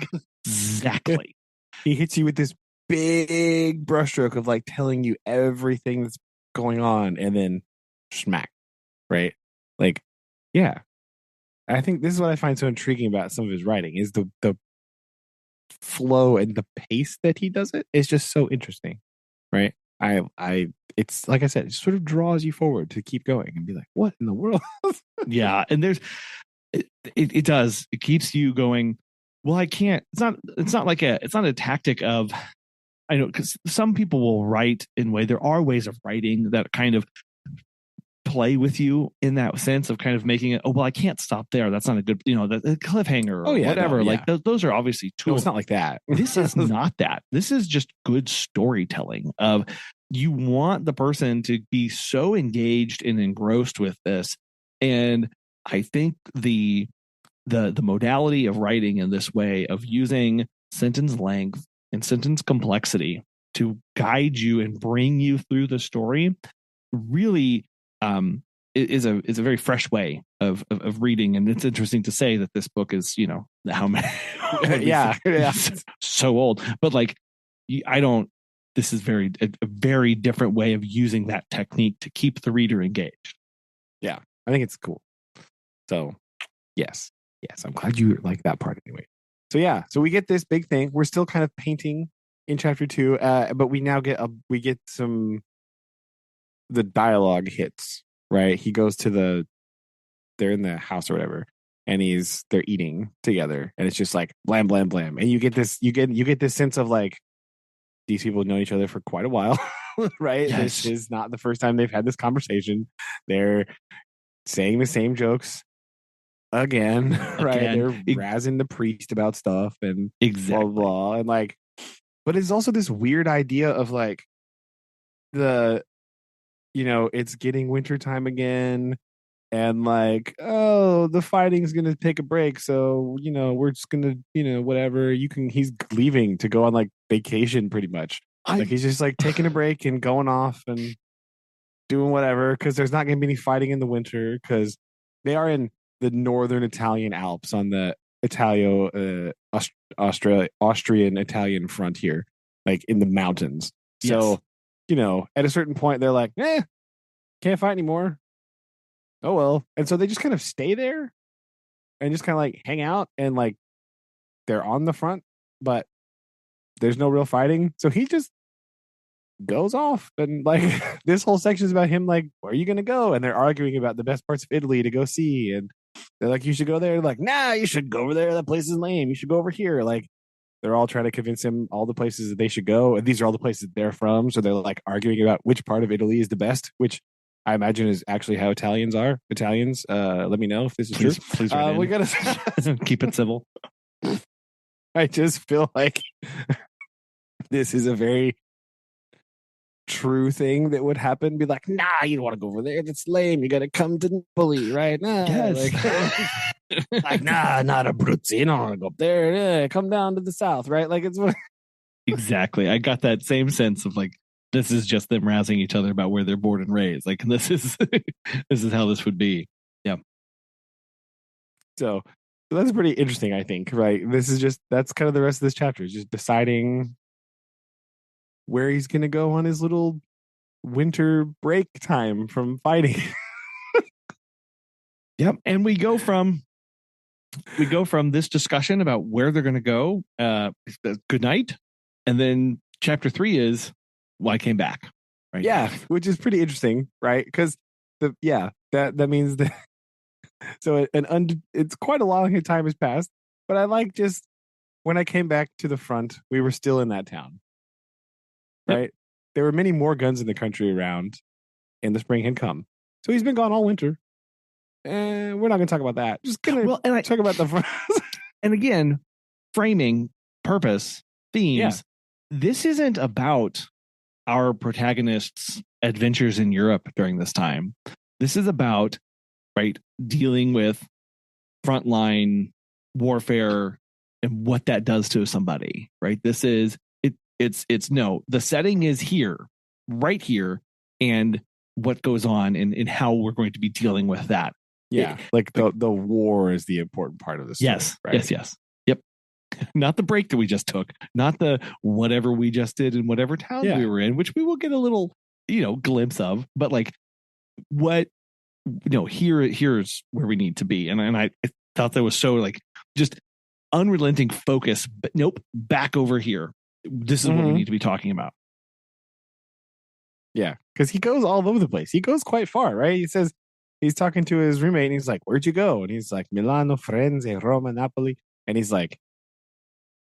exactly. He hits you with this big brushstroke of like telling you everything that's going on, and then smack. Right? Like, yeah. I think this is what I find so intriguing about some of his writing is the flow and the pace that he does it is just so interesting. Right? It's like I said, it sort of draws you forward to keep going and be like, what in the world? Yeah. And it does. It keeps you going. Well, I can't. It's not a tactic of, I know, because some people will write in way. There are ways of writing that kind of play with you in that sense of kind of making it, oh, well, I can't stop there. That's not a good, the cliffhanger or whatever. No, yeah. Like those are obviously tools. No, it's not like that. This is not that. This is just good storytelling of, you want the person to be so engaged and engrossed with this. And I think the modality of writing in this way of using sentence length and sentence complexity to guide you and bring you through the story really is a very fresh way of reading. And it's interesting to say that this book is, how many yeah so old, but like this is a very different way of using that technique to keep the reader engaged. Yeah, I think it's cool. So yes, I'm glad you like that part anyway. So yeah, so we get this big thing. We're still kind of painting in chapter 2, but we now get the dialogue hits, right? He goes to they're in the house or whatever, and they're eating together, and it's just like blam blam blam, and you get this sense of like, these people know each other for quite a while, right? Yes. This is not the first time they've had this conversation. They're saying the same jokes again, right? They're razzing the priest about stuff and blah blah, and like, but it's also this weird idea of like it's getting wintertime again, and like, oh, the fighting's gonna take a break, so we're just gonna whatever, he's leaving to go on like vacation pretty much. Like he's just like taking a break and going off and doing whatever, because there's not gonna be any fighting in the winter, because they are in the northern Italian Alps on the Austrian Italian frontier, like in the mountains. So at a certain point they're like, can't fight anymore. Oh well. And so they just kind of stay there and just kind of like hang out, and like they're on the front, but there's no real fighting. So he just goes off, and like this whole section is about him like, where are you gonna go? And they're arguing about the best parts of Italy to go see, and they're like, you should go there. They're like, nah, you should go over there. That place is lame. You should go over here. Like, they're all trying to convince him all the places that they should go, and these are all the places they're from. So they're like arguing about which part of Italy is the best, which I imagine is actually how Italians are. Italians, let me know if this is true. Please we gotta keep it civil. I just feel like this is a very true thing that would happen. Be like, nah, you don't want to go over there. That's lame. You got to come to Napoli, right? Nah, yes. Like, nah, not Abruzzi. You don't want to go up there. Yeah, come down to the south, right? Like, it's exactly. I got that same sense of like, this is just them razzing each other about where they're born and raised. Like, this is how this would be. Yeah. So that's pretty interesting, I think, right? That's kind of the rest of this chapter is just deciding where he's going to go on his little winter break time from fighting. Yep. And we go from this discussion about where they're going to go, good night, and then chapter 3 is why I came back. Right. Yeah, which is pretty interesting, right? Because that means that so it's quite a long time has passed, but I like just when I came back to the front, we were still in that town, right? Yep. There were many more guns in the country around, and the spring had come. So he's been gone all winter. And we're not going to talk about that. Just going to talk about the front. And again, framing, purpose, themes. Yeah. This isn't about our protagonists' adventures in Europe during this time. This is about, right, dealing with frontline warfare and what that does to somebody, right? This is the setting is here, right here, and what goes on and how we're going to be dealing with that. Yeah, the war is the important part of the story. Yes, right? yes. Yep. Not the break that we just took, not the whatever we just did in whatever town we were in, which we will get a little, glimpse of, but like what, here's where we need to be. And I thought that was so like just unrelenting focus, but nope, back over here. This is what we need to be talking about. Yeah, because he goes all over the place. He goes quite far, right? He says, he's talking to his roommate and he's like, where'd you go? And he's like, Milano, Firenze, Roma, Napoli. And he's like,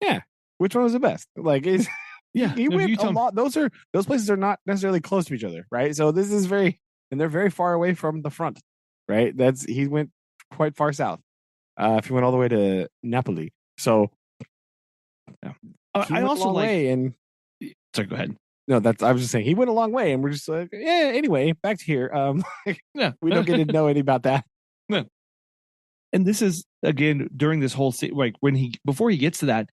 yeah, which one was the best? Like, he went a lot. Those places are not necessarily close to each other, right? So this is and they're very far away from the front, right? He went quite far south. If he went all the way to Napoli. So I also like, sorry, go ahead. No, I was just saying he went a long way, and we're just like, yeah. Anyway, back to here. We don't get to know anything about that. No. And this is again during this whole scene, like before he gets to that,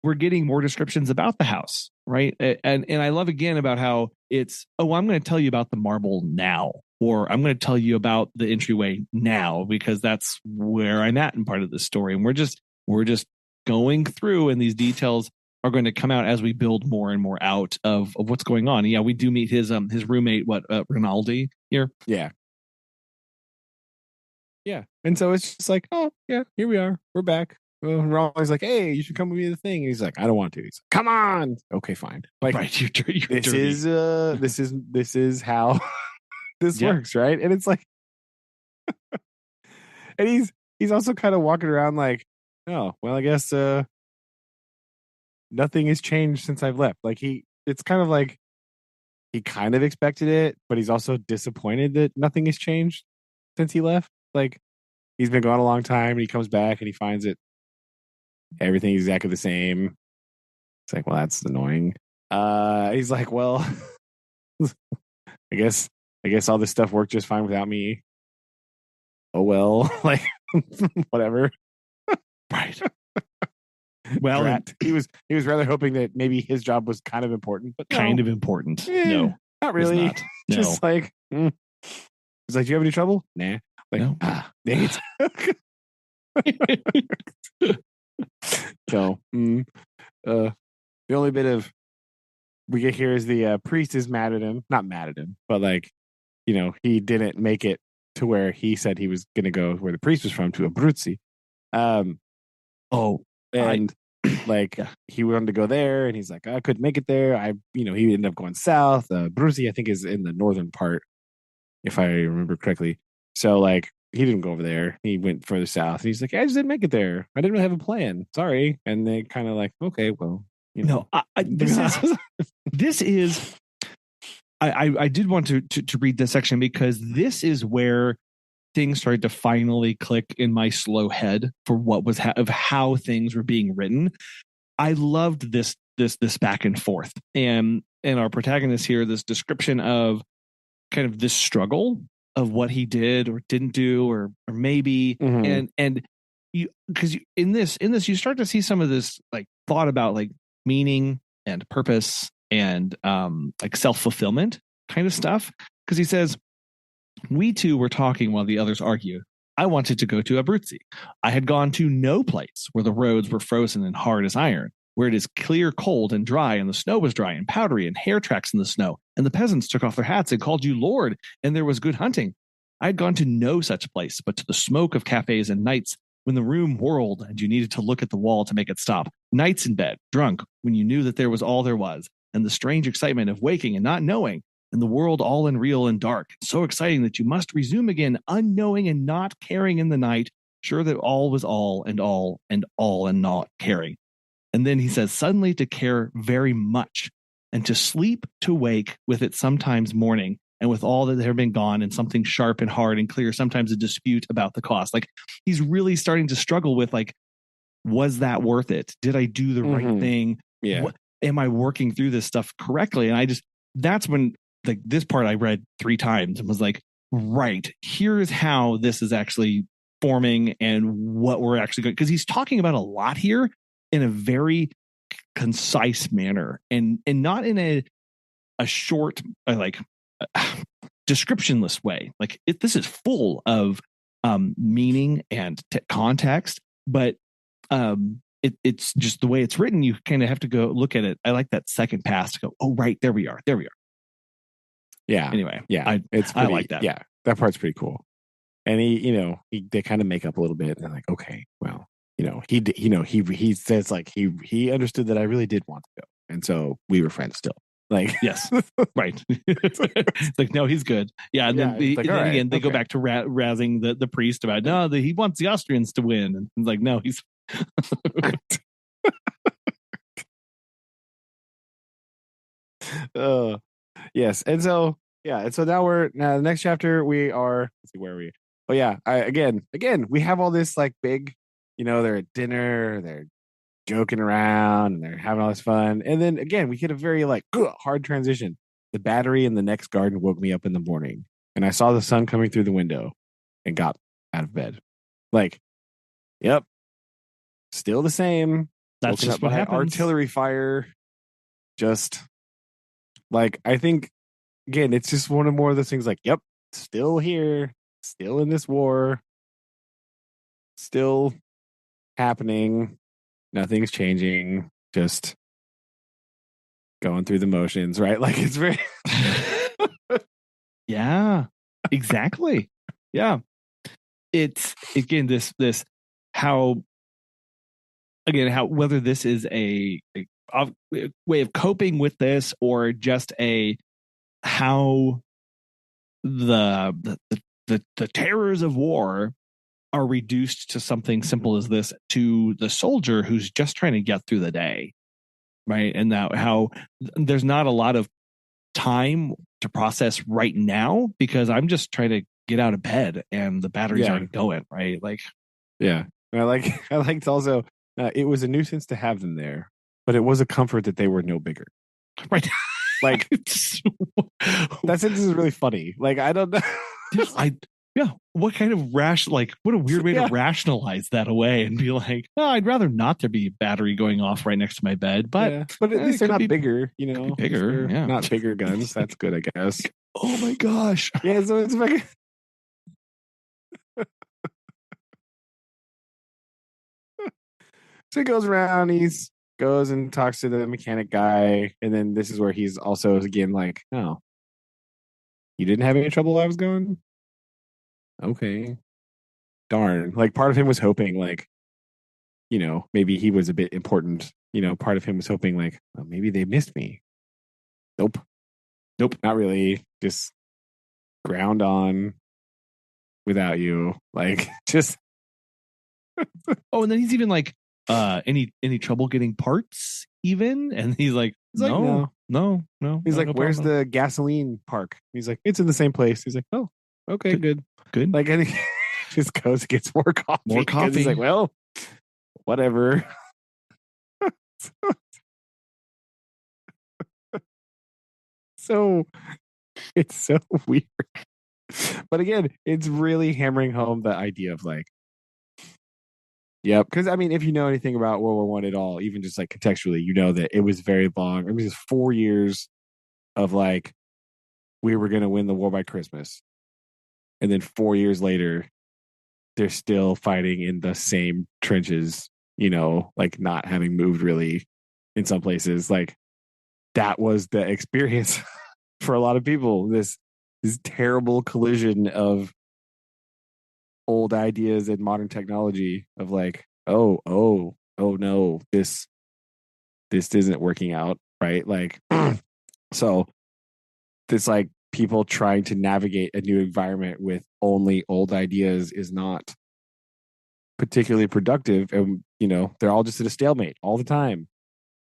we're getting more descriptions about the house, right? And I love again about how it's I'm going to tell you about the marble now, or I'm going to tell you about the entryway now because that's where I'm at in part of the story, and we're just going through, and these details are going to come out as we build more and more out of what's going on. Yeah, we do meet his roommate, Rinaldi here. Yeah. Yeah. And so it's just like, oh yeah, here we are. We're back. Well, Rinaldi's like, hey, you should come with me to the thing. And he's like, I don't want to. He's like, come on. Okay, fine. Like, right, you're this is how this works, right? And it's like and he's also kind of walking around like, oh, well, I guess nothing has changed since I've left. Like it's kind of like he kind of expected it, but he's also disappointed that nothing has changed since he left. Like he's been gone a long time and he comes back and he finds it everything exactly the same. It's like, well, that's annoying. He's like, well, I guess all this stuff worked just fine without me. Oh well, like whatever. Right. Well, he was rather hoping that maybe his job was kind of important, but kind of important. No, not really. Not. No. Just like, he's like, do you have any trouble? Nah. Like, no. Dang it. So, the only bit of we get here is the priest is mad at him. Not mad at him, but like, he didn't make it to where he said he was going to go where the priest was from, to Abruzzi. He wanted to go there and he's like, I couldn't make it there. He ended up going south. Abruzzi, I think, is in the northern part, if I remember correctly. So like, he didn't go over there. He went further south. And he's like, I just didn't make it there. I didn't really have a plan. Sorry. And they kind of like, okay, well, this is. I did want to read this section because this is where things started to finally click in my slow head for what was of how things were being written. I loved this back and forth, and our protagonist here, this description of kind of this struggle of what he did or didn't do, or maybe, and you, because in this you start to see some of this like thought about like meaning and purpose and like self-fulfillment kind of stuff. Because he says, we two were talking while the others argue. I wanted to go to Abruzzi. I had gone to no place where the roads were frozen and hard as iron, where it is clear, cold, and dry, and the snow was dry and powdery, and hair tracks in the snow, and the peasants took off their hats and called you Lord, and there was good hunting. I had gone to no such place, but to the smoke of cafes and nights when the room whirled and you needed to look at the wall to make it stop. Nights in bed, drunk, when you knew that there was all there was, and the strange excitement of waking and not knowing, and the world all unreal and dark, so exciting that you must resume again, unknowing and not caring in the night, sure that all was all and all and all and not caring. And then he says, suddenly to care very much, and to sleep to wake with it sometimes morning, and with all that had been gone, and something sharp and hard and clear, sometimes a dispute about the cost. Like he's really starting to struggle with like, was that worth it? Did I do the right thing? Yeah. Am I working through this stuff correctly? And that's when like this part I read 3 times and was like, right, here's how this is actually forming and what we're actually going, because he's talking about a lot here in a very concise manner and not in a short descriptionless way. Like this is full of meaning and context, but it's just the way it's written. You kind of have to go look at it. I like that second pass to go, oh right, there we are. Yeah. Anyway, yeah, I like that. Yeah, that part's pretty cool. And they kind of make up a little bit, and they're like, okay, well, he says like he understood that I really did want to go, and so we were friends still. Like, yes, right. It's like, no, he's good. Yeah, and Yeah, then, it's like, and then all right, again, they okay. go back to razzing the priest about he wants the Austrians to win, and he's like, no, he's. Yes, and so now the next chapter we are. Let's see, where are we? Oh yeah, again we have all this like big, they're at dinner, they're joking around, and they're having all this fun, and then again we get a very like hard transition. The battery in the next garden woke me up in the morning, and I saw the sun coming through the window, and got out of bed. Like, yep, still the same. That's Woken just up what by happens. artillery fire. Just like, I think again, it's just one of more of those things. Like, yep, still here, still in this war, still happening. Nothing's changing. Just going through the motions, right? Like, it's very. Yeah, exactly. Yeah, it's again this how whether this is a way of coping with this or just how the terrors of war are reduced to something simple as this to the soldier who's just trying to get through the day, right? And now how there's not a lot of time to process right now because I'm just trying to get out of bed and the batteries aren't going, right? Like, yeah. I liked also it was a nuisance to have them there, but it was a comfort that they were no bigger. Right. Like, that sentence is really funny. Like, I don't know. What kind of what a weird way to rationalize that away and be like, oh, I'd rather not there be a battery going off right next to my bed, but at least they're not bigger, bigger, not bigger guns. That's good, I guess. Oh my gosh. Yeah, so it's like so he goes around, goes and talks to the mechanic guy, and then this is where he's also again like, oh, you didn't have any trouble while I was going? Okay. Darn. Like, part of him was hoping, like, maybe he was a bit important. Part of him was hoping, like, well, maybe they missed me. Nope. Not really. Just ground on without you. Like, just. Oh, and then he's even like, any trouble getting parts even? And he's like, no. He's like, no where's problem. the gasoline park? He's like, it's in the same place. He's like, oh, okay, good. Like, I think just goes and gets more coffee. He's like, well, whatever. So it's so weird. But again, it's really hammering home the idea of like, yep. Because I mean, if you know anything about World War One at all, even just like contextually, you know that it was very long. It was just 4 years of like, we were going to win the war by Christmas, and then 4 years later, they're still fighting in the same trenches, like not having moved really in some places. Like that was the experience for a lot of people. This terrible collision of old ideas and modern technology of like, oh no, this isn't working out, right? Like so this like people trying to navigate a new environment with only old ideas is not particularly productive, and they're all just at a stalemate all the time.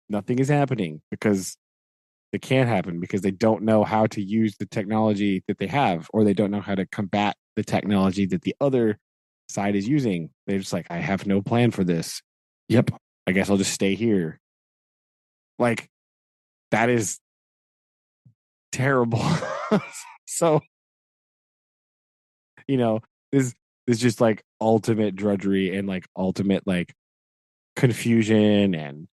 Nothing is happening because it can't happen because they don't know how to use the technology that they have, or they don't know how to combat the technology that the other side is using. They're just like, I have no plan for this. Yep. I guess I'll just stay here. Like that is terrible. So, this just like ultimate drudgery and like ultimate like confusion and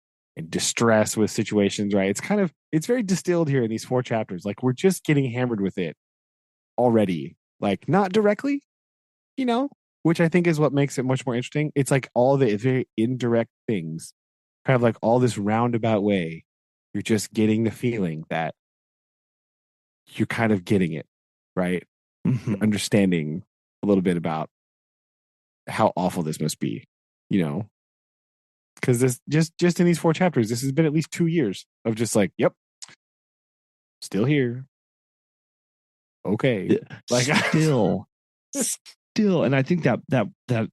distress with situations, right? It's very distilled here in these 4 chapters. Like we're just getting hammered with it already. Like not directly, which I think is what makes it much more interesting. It's like all the very indirect things, kind of like all this roundabout way. You're just getting the feeling that you're kind of getting it, right? Mm-hmm. You're understanding a little bit about how awful this must be, because this just in these 4 chapters, this has been at least 2 years of just like, yep, still here. Okay, like still, and I think that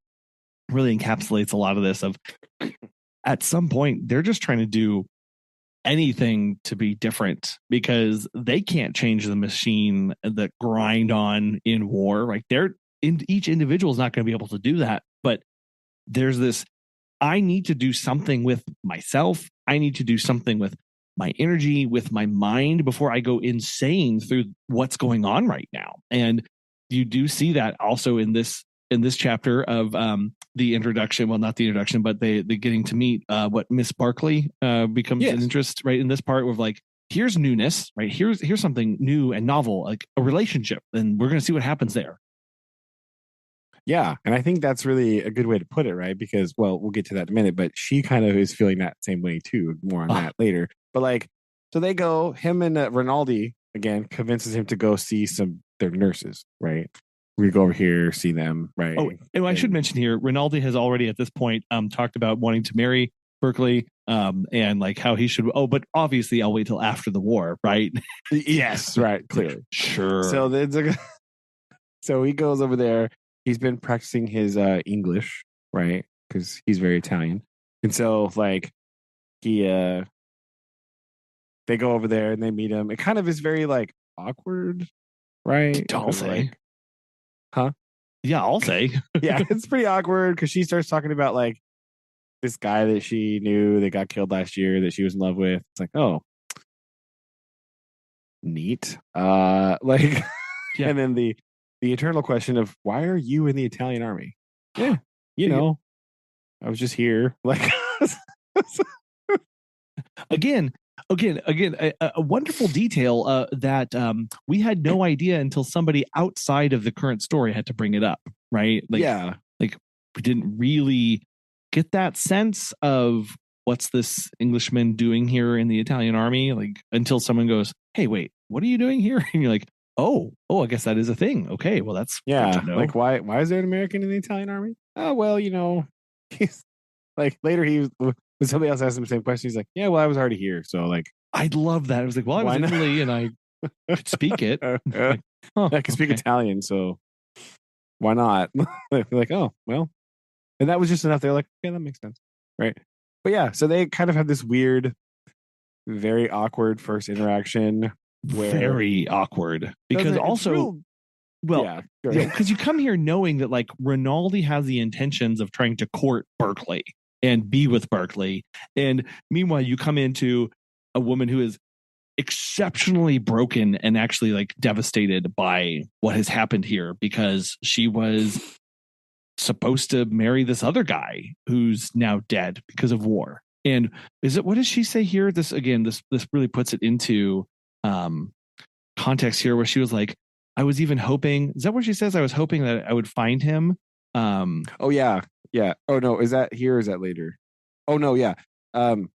really encapsulates a lot of this. Of at some point, they're just trying to do anything to be different because they can't change the machine that grind on in war. Right? Each individual is not going to be able to do that, but there's this. I need to do something with myself. I need to do something with my energy, with my mind before I go insane through what's going on right now. And you do see that also in this chapter of the introduction. Well, not the introduction, but they getting to meet what Miss Barkley becomes an interest right in this part of like, here's newness, right? Here's something new and novel, like a relationship, and we're going to see what happens there. Yeah, and I think that's really a good way to put it, right? Because, well, we'll get to that in a minute, but she kind of is feeling that same way too. More on that later. But like, so they go, him and Rinaldi again convinces him to go see their nurses, right? We go over here, see them, right? Oh, and I should mention here, Rinaldi has already at this point talked about wanting to marry Berkeley, and like how he should. Oh, but obviously, I'll wait till after the war, right? Yes, right, clearly, sure. So so he goes over there. He's been practicing his English, right? Because he's very Italian. And so like they go over there and they meet him. It kind of is very like awkward, right? I'll say. Like, huh? Yeah, I'll say. Yeah, it's pretty awkward because she starts talking about like this guy that she knew that got killed last year that she was in love with. It's like, oh, neat. Like yeah. And then the eternal question of why are you in the Italian army? Yeah, I was just here. Like again, a wonderful detail that we had no idea until somebody outside of the current story had to bring it up, right? Like, yeah, like we didn't really get that sense of what's this Englishman doing here in the Italian army, like until someone goes, "Hey, wait, what are you doing here?" And you're like, Oh, I guess that is a thing. Okay, well, that's good to know. Like, why is there an American in the Italian army? Oh, well, he's like later when somebody else asked him the same question, he's like, yeah, well, I was already here, so like, I love that. I was like, well, I was in Italy and I could speak it. Like, I can speak Italian, so why not? Like, oh, well, and that was just enough. They're like, okay, that makes sense, right? But yeah, so they kind of have this weird, very awkward first interaction. Very awkward because also, because you come here knowing that like Rinaldi has the intentions of trying to court Berkeley and be with Berkeley, and meanwhile you come into a woman who is exceptionally broken and actually like devastated by what has happened here because she was supposed to marry this other guy who's now dead because of war. And what does she say here? This really puts it into context here where she was like, I was even hoping, is that what she says? I was hoping that I would find him Oh yeah, yeah. Oh no, is that here? Or is that later? Oh no, yeah. Um,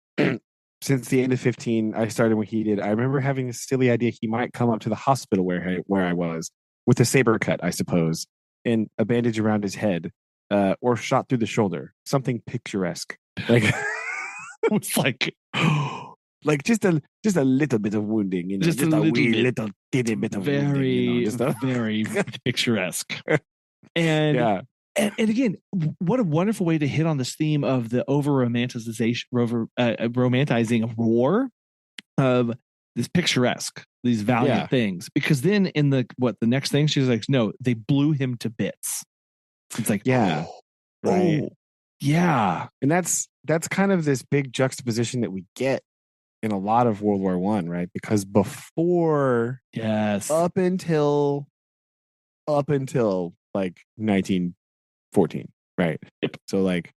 since the end of 15, I started when he did. I remember having this silly idea he might come up to the hospital where I was with a saber cut, I suppose, and a bandage around his head, or shot through the shoulder, something picturesque, like it's like like just a little bit of wounding, just a just a little wee bit, little teeny bit of wounding, very, just a very picturesque. And yeah, and again, what a wonderful way to hit on this theme of the romanticizing of war, of this picturesque, these yeah, valiant things. Because then in the next thing, she's like, no, they blew him to bits. It's like, yeah, right. oh, yeah, And that's kind of this big juxtaposition that we get in a lot of World War One, right? Because before, yes, up until like 1914, right? yep. So like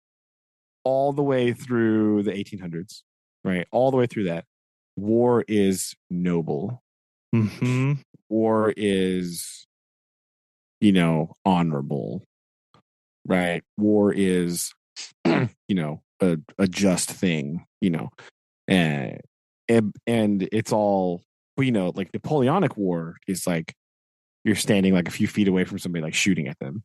all the way through the 1800s, right? All the way through that, war is noble. Mm-hmm. War is, honorable, right? War is, a just thing, and and it's all, like Napoleonic War is like you're standing like a few feet away from somebody like shooting at them,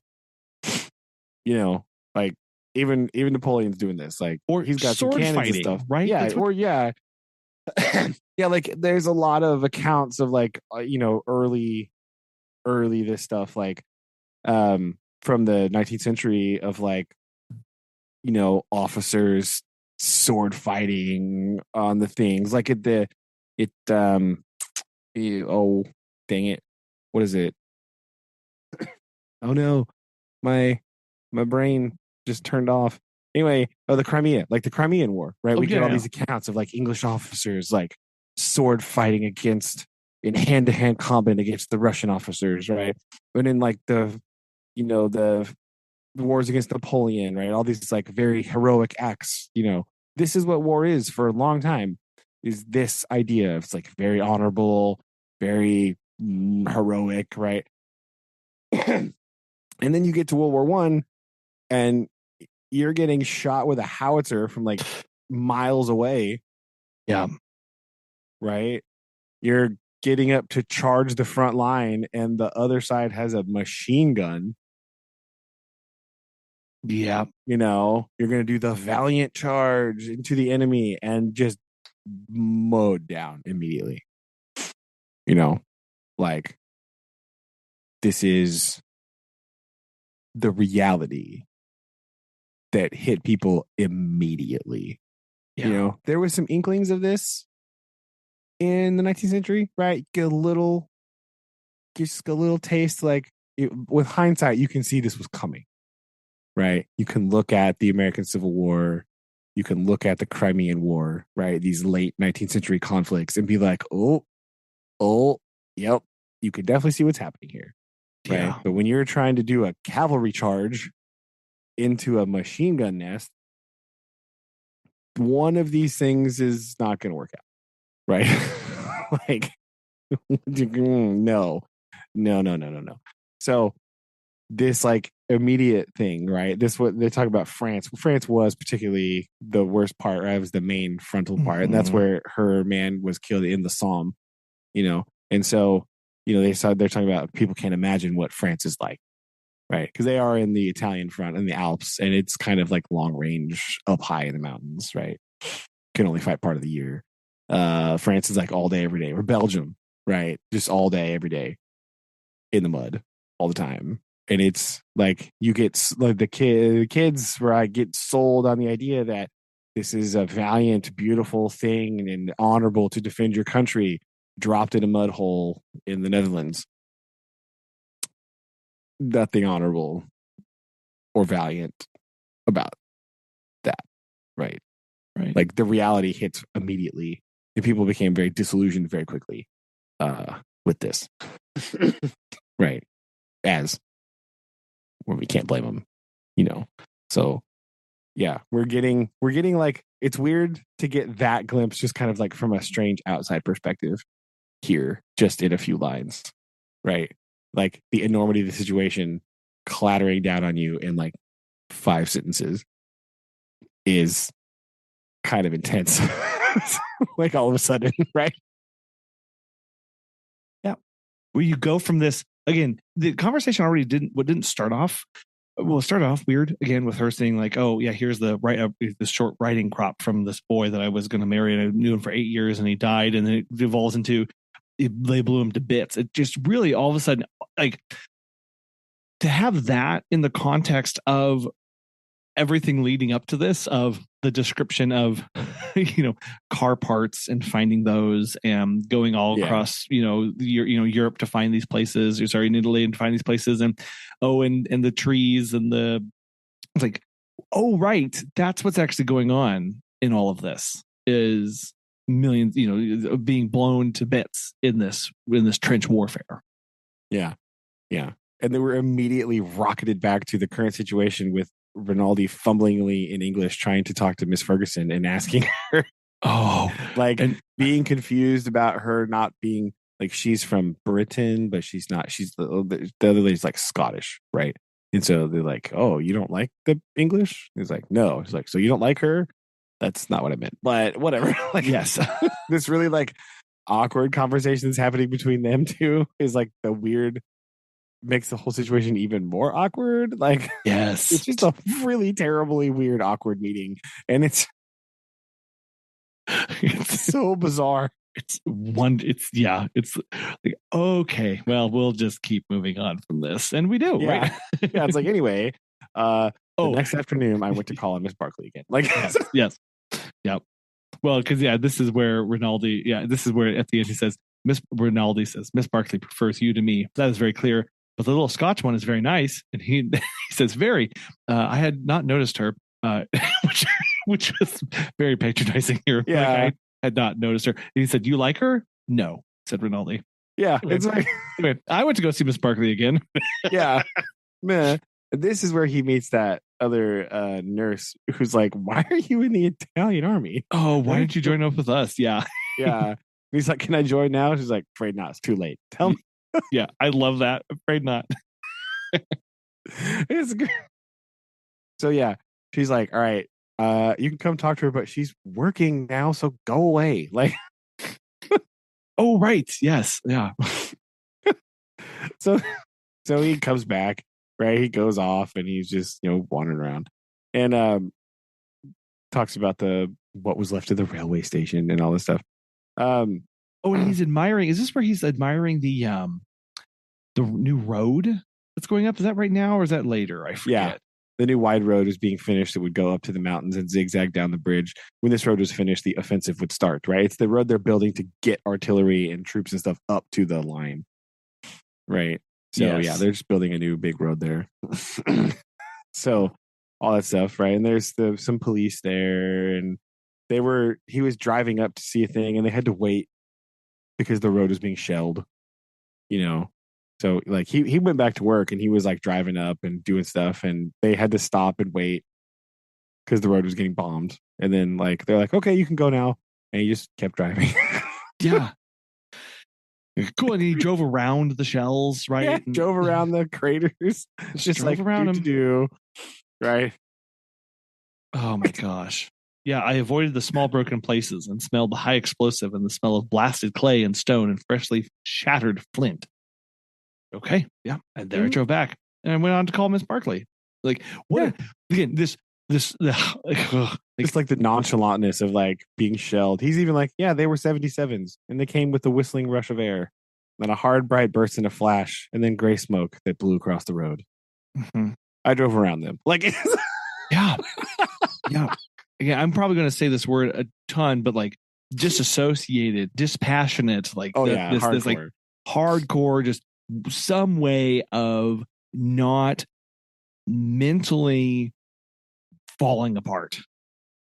like even Napoleon's doing this, like Or he's got some sword cannons and stuff, fighting, right? yeah, That's what. or yeah. Yeah, like there's a lot of accounts of like early this stuff, like from the 19th century, of like officers sword fighting on the things, like it oh dang it, what is it, oh no, my my brain just turned off. Anyway, the Crimea, like the Crimean War, right? Oh We get all yeah, these accounts of like English officers like sword fighting against, in hand to hand combat against the Russian officers, right? And in like the wars against Napoleon, right? All these like very heroic acts. This is what war is for a long time. Is this idea of it's like very honorable, very heroic, right? And then you get to World War One, and you're getting shot with a howitzer from like miles away, yeah, right? You're getting up to charge the front line, and the other side has a machine gun. yeah, You're going to do the valiant charge into the enemy and just mowed down immediately. Like this is the reality that hit people immediately. yeah. There was some inklings of this in the 19th century, right? Just a little taste. Like with hindsight, you can see this was coming, right? You can look at the American Civil War, you can look at the Crimean War, right? These late 19th century conflicts, and be like, oh, yep, you could definitely see what's happening here, right? Yeah. But when you're trying to do a cavalry charge into a machine gun nest, one of these things is not going to work out, right? Like, no, no, no, no, no, no. So this like immediate thing, right? This what they talk about France. France was particularly the worst part, right? It was the main frontal part, and that's Mm-hmm. where her man was killed in the Somme, And so, they're talking about people can't imagine what France is like, right? Because they are in the Italian front in the Alps, and it's kind of like long range up high in the mountains, right? Can only fight part of the year. France is like all day, every day. Or Belgium, right? Just all day, every day in the mud all the time. And it's like you get like the kids where I get sold on the idea that this is a valiant, beautiful thing and honorable to defend your country, dropped in a mud hole in the Netherlands. Nothing honorable or valiant about that, right? Right. Like the reality hits immediately, and people became very disillusioned very quickly with this, right? As well, we can't blame them, So yeah, we're getting like, it's weird to get that glimpse just kind of like from a strange outside perspective here, just in a few lines, right? Like the enormity of the situation clattering down on you in like 5 sentences is kind of intense. Like all of a sudden, right? Yeah. Where you go from this again, the conversation already didn't start off. Well, it started off weird again with her saying like, "Oh yeah, here's the short writing crop from this boy that I was going to marry, and I knew him for 8 years, and he died." And then it evolves into they blew him to bits. It just really all of a sudden, like, to have that in the context of everything leading up to this, of the description of car parts and finding those and going all across Europe to find these places, or sorry, in Italy and find these places, and and the trees and the, it's like, oh right, that's what's actually going on in all of this, is millions being blown to bits in this trench warfare. Yeah and they were immediately rocketed back to the current situation with Rinaldi fumblingly in English trying to talk to Miss Ferguson and asking her and being confused about her not being like, she's from Britain but she's not, she's the other lady's like Scottish, right? And so they're like, oh, you don't like the English? He's like, no. He's like, so you don't like her? That's not what I meant, but whatever. Like, yes. This really like awkward conversations happening between them two is like the weird, makes the whole situation even more awkward. Like, yes, it's just a really terribly weird, awkward meeting. And it's so bizarre. It's like, okay, well, we'll just keep moving on from this. And we do, right? Yeah. It's like, anyway, the next afternoon I went to call on Miss Barkley again. Like, yes. Yep. Well, because this is where Rinaldi, this is where at the end he says, Miss Rinaldi says, Miss Barkley prefers you to me. That is very clear. But the little Scotch one is very nice. And he says, very, I had not noticed her, which was very patronizing here. Yeah. Like, I had not noticed her. And he said, you like her? No, said Rinaldi. Yeah. It's like, anyway, I went to go see Miss Barkley again. Yeah. Man, this is where he meets that other nurse who's like, why are you in the Italian army? Oh, why didn't you join up with us? Yeah. Yeah. He's like, can I join now? She's like, afraid not. It's too late. Tell me. Yeah, I love that. Afraid not. It's good. So yeah, she's like, all right, you can come talk to her, but she's working now, so go away. Like, oh right, yes, yeah. So he comes back, right? He goes off and he's just wandering around, and talks about what was left of the railway station and all this stuff. And he's admiring. Is this where he's admiring the new road that's going up? Is that right now or is that later? I forget. Yeah, the new wide road is being finished. It would go up to the mountains and zigzag down the bridge. When this road was finished, the offensive would start. Right, it's the road they're building to get artillery and troops and stuff up to the line. Right. So yeah, they're just building a new big road there. So all that stuff, right? And there's some police there, and he was driving up to see a thing, and they had to wait because the road was being shelled. So like he went back to work, and he was like driving up and doing stuff, and they had to stop and wait because the road was getting bombed. And then like they're like, okay, you can go now, and he just kept driving. Yeah. Cool. And he drove around the shells, right? Yeah, drove around the craters. Just like around him. Right. Oh my gosh. Yeah, I avoided the small broken places and smelled the high explosive and the smell of blasted clay and stone and freshly shattered flint. Okay. Yeah. And there I drove back. And I went on to call Miss Barkley. Like, what? Yeah. Again, it's like the nonchalantness of like being shelled. He's even like, yeah, they were 77s and they came with a whistling rush of air, then a hard bright burst in a flash, and then gray smoke that blew across the road. Mm-hmm. I drove around them. Like, yeah. I'm probably going to say this word a ton, but like disassociated, dispassionate, like this like hardcore, just some way of not mentally falling apart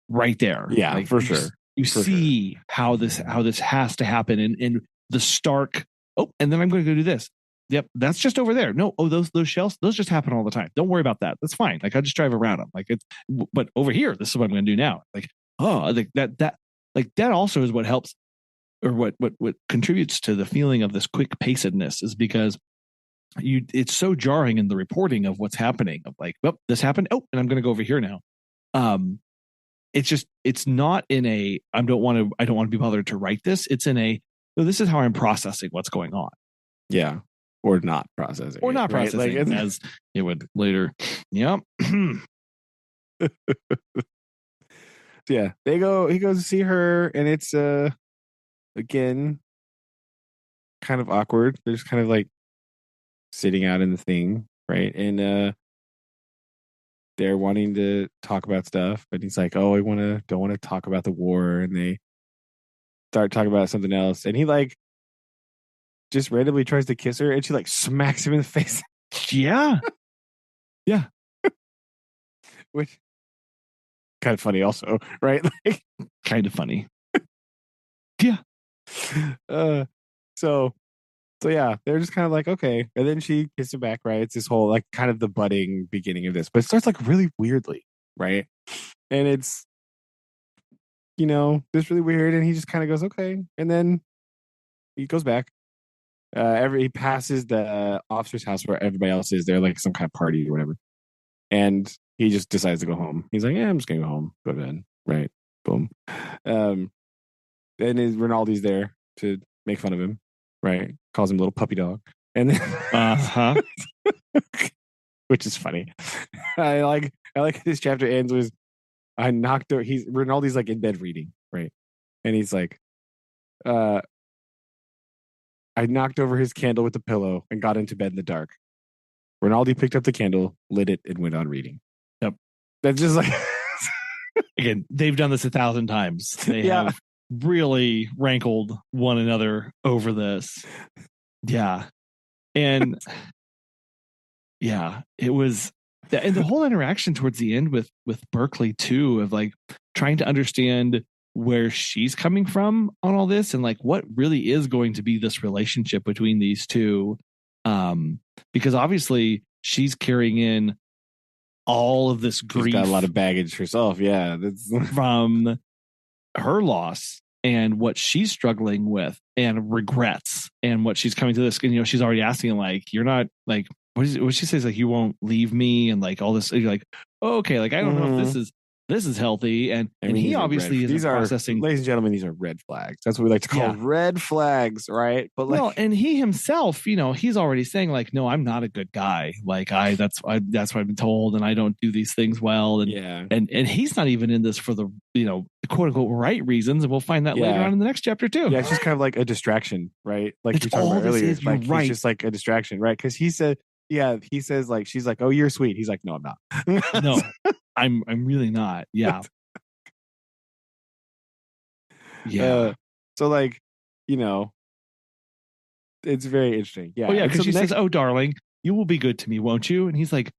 right there. Yeah, like, for sure. You see how this has to happen, and the stark, and then I'm going to go do this. Yep, that's just over there. No, those shells, those just happen all the time. Don't worry about that. That's fine. Like, I just drive around them. Like, but over here, this is what I'm going to do now. Like, that also is what helps, or what contributes to the feeling of this quick pacedness, is because it's so jarring in the reporting of what's happening of like, well, this happened. Oh, and I'm going to go over here now. It's not in a, I don't want to be bothered to write this. It's in a, no, this is how I'm processing what's going on. Yeah. Or not processing. Or not right? processing, like, as it would later. Yep. Yeah. He goes to see her, and it's again kind of awkward. They're just kind of like sitting out in the thing, right? And they're wanting to talk about stuff, but he's like, "Oh, don't want to talk about the war," and they start talking about something else, and he like just randomly tries to kiss her, and she like smacks him in the face. Yeah. Yeah. Which kind of funny, also, right? Like, kind of funny. Yeah. So yeah, they're just kind of like, okay. And then she kisses him back, right? It's this whole like kind of the budding beginning of this, but it starts like really weirdly, right? And it's, just really weird. And he just kind of goes, okay. And then he goes back. He passes the officer's house where everybody else is. They're like some kind of party or whatever. And he just decides to go home. He's like, yeah, I'm just going to go home, go to bed. Right. Boom. And Rinaldi's there to make fun of him. Right. Calls him a little puppy dog. And then, which is funny. I like this chapter ends with Rinaldi's like in bed reading, right? And he's like, I knocked over his candle with the pillow and got into bed in the dark. Rinaldi picked up the candle, lit it, and went on reading. Yep. That's just like again, they've done this 1,000 times. They have really rankled one another over this. Yeah. And yeah, it was, and the whole interaction towards the end with Berkeley too, of like trying to understand where she's coming from on all this and like what really is going to be this relationship between these two. Because obviously she's carrying in all of this grief. She's got a lot of baggage herself. Yeah. From her loss and what she's struggling with and regrets and what she's coming to this. And, she's already asking like, you're not like, what she says, like, you won't leave me. And like all this, you're like, oh, okay. Like, I don't know if this is healthy. And he obviously isn't processing. Ladies and gentlemen, these are red flags. That's what we like to call red flags, right? But like, well, and he himself, he's already saying like, no, I'm not a good guy. Like that's what I've been told, and I don't do these things well. And and he's not even in this for the quote unquote right reasons, and we'll find that later on in the next chapter too. Yeah, it's just kind of like a distraction, right? Like you're talking about earlier. Like he's just like a distraction, right? Because he said. Yeah, he says like she's like, "Oh, you're sweet." He's like, "No, I'm not." No, I'm really not. Yeah, yeah. So like, it's very interesting. Yeah. Oh yeah, because she says, "Oh, darling, you will be good to me, won't you?" And he's like,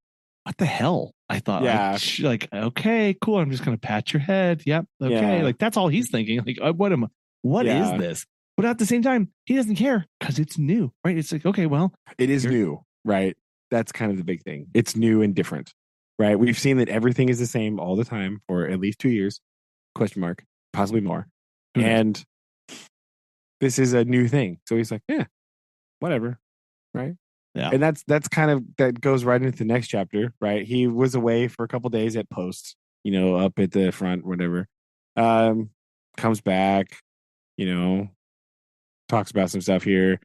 "What the hell?" I thought, yeah, like okay, cool. I'm just gonna pat your head. Yep, okay. Yeah. Like that's all he's thinking. Like, what is this? But at the same time, he doesn't care because it's new, right? It's like, okay, well, it is new. Right. That's kind of the big thing. It's new and different, right? We've seen that everything is the same all the time for at least 2 years, ? Possibly more. And this is a new thing. So he's like, yeah, whatever. Right. Yeah. And that's kind of, that goes right into the next chapter, right? He was away for a couple days at post, up at the front, whatever. Comes back, talks about some stuff here.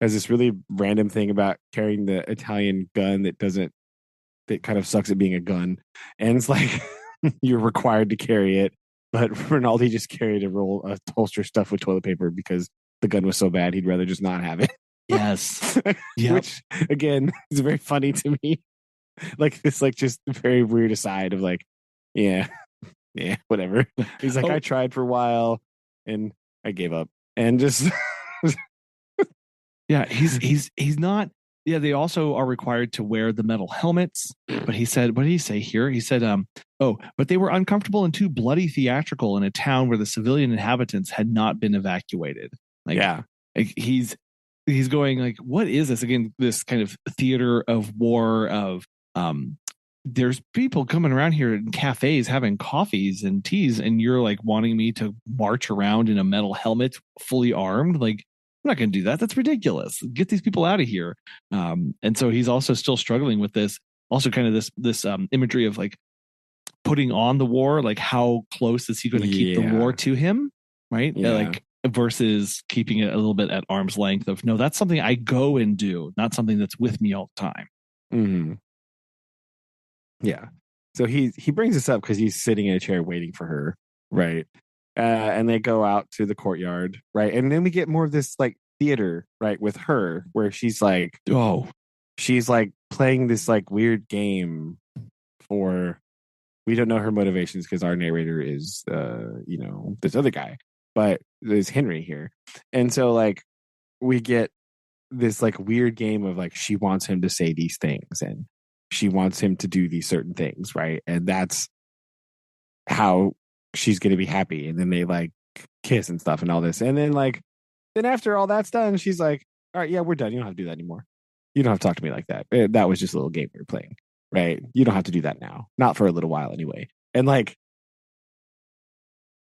Has this really random thing about carrying the Italian gun that kind of sucks at being a gun. And it's like, you're required to carry it. But Rinaldi just carried a holster stuffed with toilet paper because the gun was so bad, he'd rather just not have it. Yes. Yep. Which, again, is very funny to me. Like, this, like, just very weird aside of like, yeah, whatever. He's like, I tried for a while and I gave up. And just... Yeah, he's not. Yeah, they also are required to wear the metal helmets. But he said, what did he say here? He said, but they were uncomfortable and too bloody theatrical in a town where the civilian inhabitants had not been evacuated. Like, yeah, like he's going like, what is this again? This kind of theater of war of there's people coming around here in cafes having coffees and teas, and you're like wanting me to march around in a metal helmet, fully armed, like. not going to do that. That's ridiculous. Get these people out of here. And so he's also still struggling with this. Also, kind of this imagery of like putting on the war. Like, how close is he going to keep the war to him? Right? Yeah. Like versus keeping it a little bit at arm's length. Of no, that's something I go and do, not something that's with me all the time. Mm-hmm. Yeah. So he brings this up because he's sitting in a chair waiting for her, right? And they go out to the courtyard, right? And then we get more of this like theater, right, with her, where she's like playing this like weird game for, we don't know her motivations because our narrator is this other guy, but there's Henry here. And so like we get this like weird game of like she wants him to say these things and she wants him to do these certain things, right? And that's how she's going to be happy. And then they like kiss and stuff and all this. And then then after all that's done, she's like, all right, yeah, we're done. You don't have to do that anymore. You don't have to talk to me like that. That was just a little game we were playing, right? You don't have to do that now. Not for a little while anyway. And like,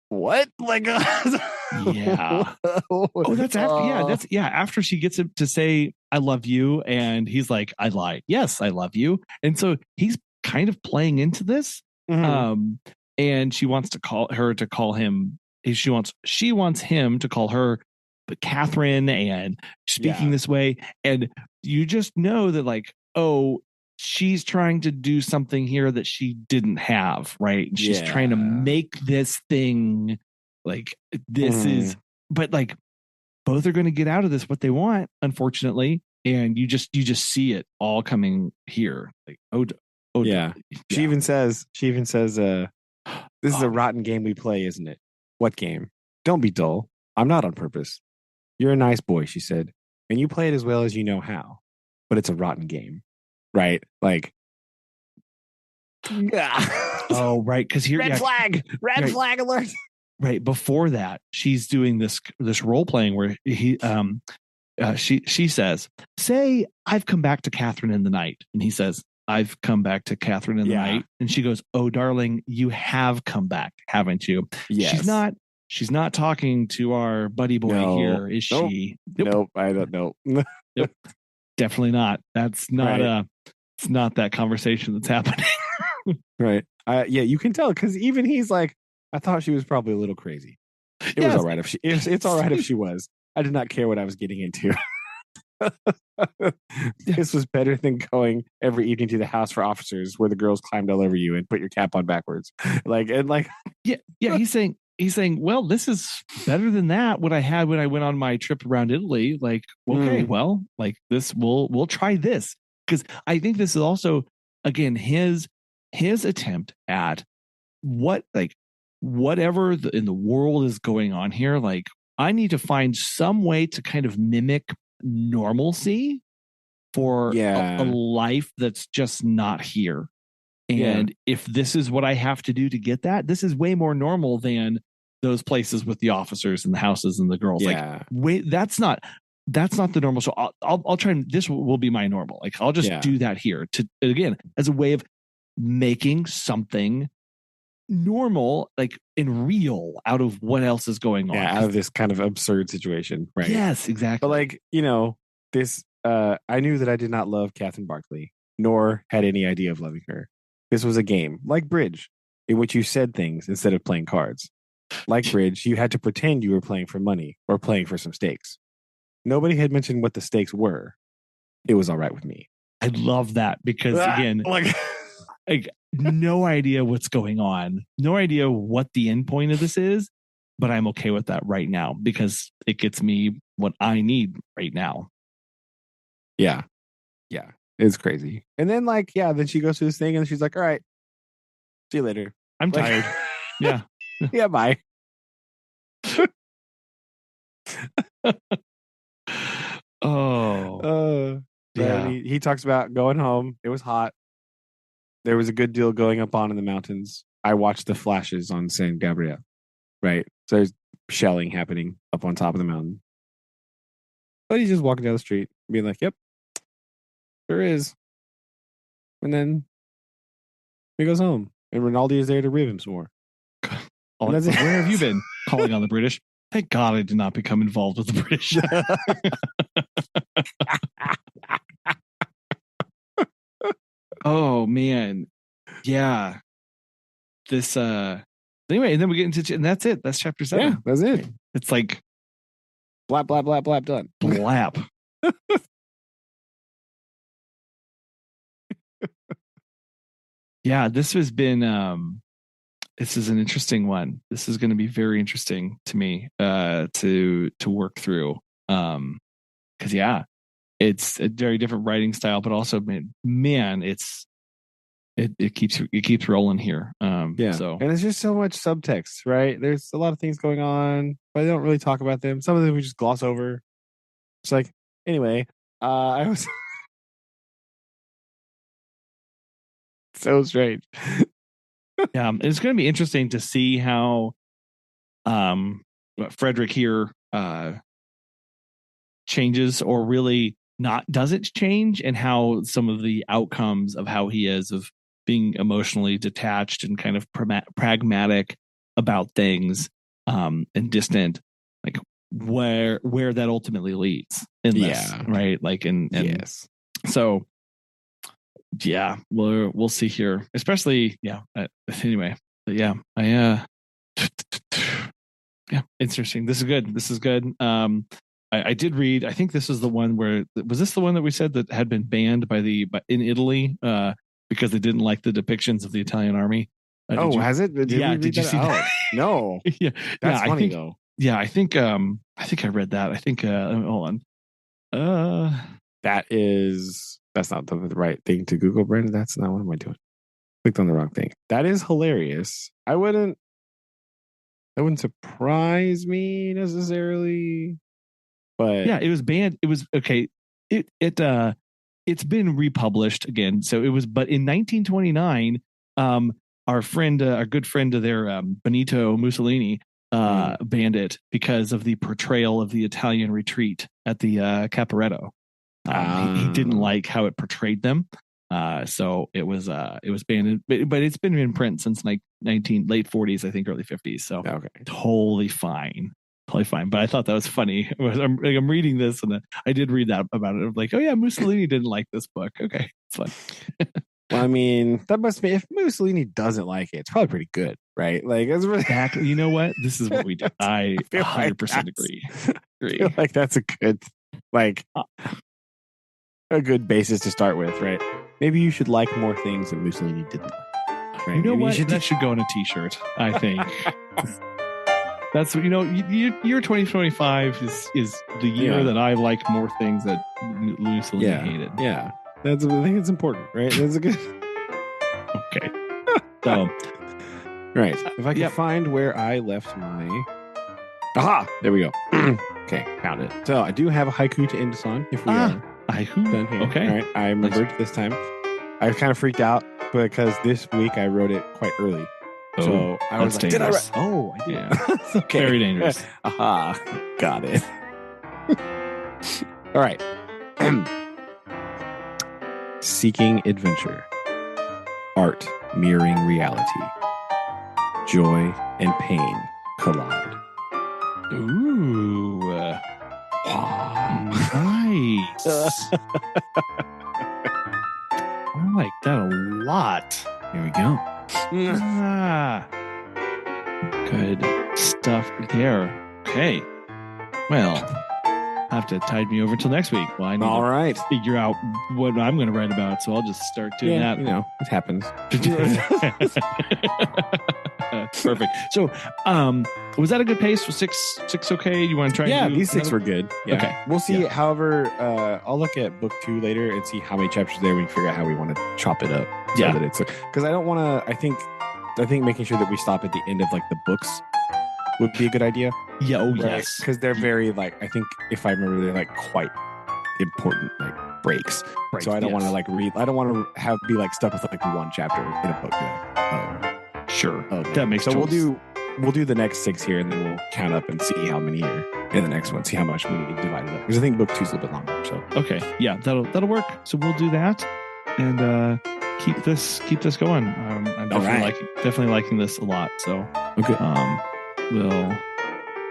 what? Like, yeah. Oh, that's after. After she gets him to say, I love you. And he's like, I lied. Yes, I love you. And so he's kind of playing into this. Mm-hmm. And she wants to call him. She wants him to call her Catherine and speaking this way. And you just know that like, oh, she's trying to do something here that she didn't have, right? She's trying to make this thing like this is, but like both are going to get out of this what they want, unfortunately. And you just see it all coming here. Like, yeah. She even says, this is a rotten game we play, isn't it? What game? Don't be dull. I'm not on purpose. You're a nice boy, she said, and you play it as well as you know how. But it's a rotten game, right? Like, oh, right, because here, red flag alert. Right before that, she's doing this role playing where she says, "Say I've come back to Catherine in the night," and he says, "I've come back to Catherine in the night," and she goes, "Oh, darling, you have come back, haven't you?" Yes. She's not talking to our buddy boy here, is she? Nope. I don't know. Nope. Definitely not. That's not it's not that conversation that's happening. Right. Yeah, you can tell because even he's like, I thought she was probably a little crazy. It was all right if it's all right if she was. I did not care what I was getting into. This was better than going every evening to the house for officers where the girls climbed all over you and put your cap on backwards. He's saying, well, this is better than that what I had when I went on my trip around Italy. Like, okay, well, like this we'll try this. Because I think this is also, again, his attempt at whatever in the world is going on here. Like, I need to find some way to kind of mimic normalcy for a life that's just not here. And if this is what I have to do to get that, this is way more normal than those places with the officers and the houses and the girls. Like, wait, that's not the normal. So I'll try and this will be my normal. Like, I'll just do that here to, again, as a way of making something normal, like in real, out of what else is going on. Yeah, out of this kind of absurd situation. Right. Yes, exactly. But like, this, I knew that I did not love Catherine Barkley, nor had any idea of loving her. This was a game like bridge in which you said things instead of playing cards. Like bridge, you had to pretend you were playing for money or playing for some stakes. Nobody had mentioned what the stakes were. It was all right with me. I love that because, again, like no idea what's going on, no idea what the end point of this is, but I'm okay with that right now because it gets me what I need right now. Yeah. Yeah. It's crazy. And then then she goes to this thing and she's like, all right, see you later. I'm tired. Yeah. Yeah, bye. Yeah. He talks about going home. It was hot. There was a good deal going up in the mountains. I watched the flashes on San Gabriel. Right. So there's shelling happening up on top of the mountain. But he's just walking down the street, being like, yep, there is. And then he goes home. And Rinaldi is there to rib him some more. Where have you been? Calling on the British. Thank God I did not become involved with the British. Oh man. Yeah. This anyway, and then we get into and that's it. That's chapter 7. Yeah, that's it. It's like blap blap blap blap done. Blap. Yeah, this has been this is an interesting one. This is going to be very interesting to me to work through. Cuz yeah, it's a very different writing style, but also man, it keeps rolling here. Yeah. So and it's just so much subtext, right? There's a lot of things going on, but they don't really talk about them. Some of them we just gloss over. It's like, anyway, I was so strange. yeah, it's going to be interesting to see how Frederick here changes or really doesn't change, and how some of the outcomes of how he is of being emotionally detached and kind of pragmatic about things and distant, like where that ultimately leads in this, right? Like and yes. So yeah, we'll see here, especially anyway, but yeah, yeah, interesting. This is good. I did read, I think this is the one where, was this the one that we said that had been banned in Italy because they didn't like the depictions of the Italian army? Has it? Did you see that? No. Yeah, that's funny though. Yeah, I think I read that. I think hold on. That's not the right thing to Google, Brandon. That's not, what am I doing? Clicked on the wrong thing. That is hilarious. That wouldn't surprise me necessarily. But yeah, it was banned. It was okay. It's been republished again. So it was, but in 1929, our good friend of there, Benito Mussolini, banned it because of the portrayal of the Italian retreat at the Caporetto. He didn't like how it portrayed them. So it was banned, but it's been in print since late 40s, I think, early 50s. So totally fine. But I thought that was funny. I'm reading this, and I did read that about it. I'm like, oh yeah, Mussolini didn't like this book. Okay, it's fun. Well, I mean, that must be, if Mussolini doesn't like it, it's probably pretty good, right? Like, that's really exactly. You know what? This is what we do. I 100% agree. I feel like that's a good, a good basis to start with, right? Maybe you should like more things that Mussolini didn't like. Right? You know what? That should go on a T-shirt, I think. That's, year 2025 is the year that I like more things that Mussolini hated. Yeah, I think it's important, right? That's a good. Okay. So, right. If I can find where I left my. Aha! There we go. Okay, found it. So I do have a haiku to end us on. If we are haiku done here. Okay. All right. I remembered this time. I kind of freaked out because this week I wrote it quite early. So I was like, dangerous. did I write? Oh, I did. Yeah. Okay. Very dangerous. Aha. Got it. All right. Seeking adventure. Art mirroring reality. Joy and pain collide. Ooh. Nice. I like that a lot. Here we go. Good stuff there. Okay. Well, have to tide me over till next week. Well, I need to figure out what I'm going to write about, so I'll just start doing that. You know, it happens. Perfect. So, was that a good pace? Was six okay? You want to try? Yeah, and do these 6 were good. Yeah. Okay. We'll see. However, I'll look at book 2 later and see how many chapters there. We can figure out how we want to chop it up. So that it's because I don't want to. I think making sure that we stop at the end of like the books would be a good idea. Yeah. Oh, right? yes. Because they're very I think if I remember, they're like quite important breaks. So I don't want to read. I don't want to be stuck with one chapter in a book. Sure. That makes sense. So we'll do the next 6 here, and then we'll count up and see how many are in the next one. See how much we divide it up. Because I think book 2 is a little bit longer. So okay, yeah, that'll work. So we'll do that and keep this going. I'm definitely liking this a lot. So okay,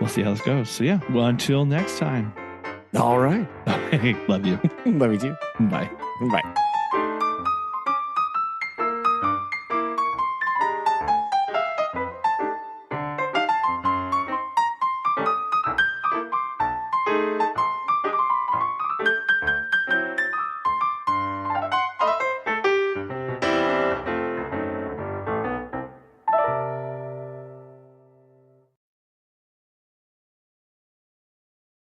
we'll see how this goes. So yeah, well, until next time. All right. Okay, love you. Love you too. Bye. Bye.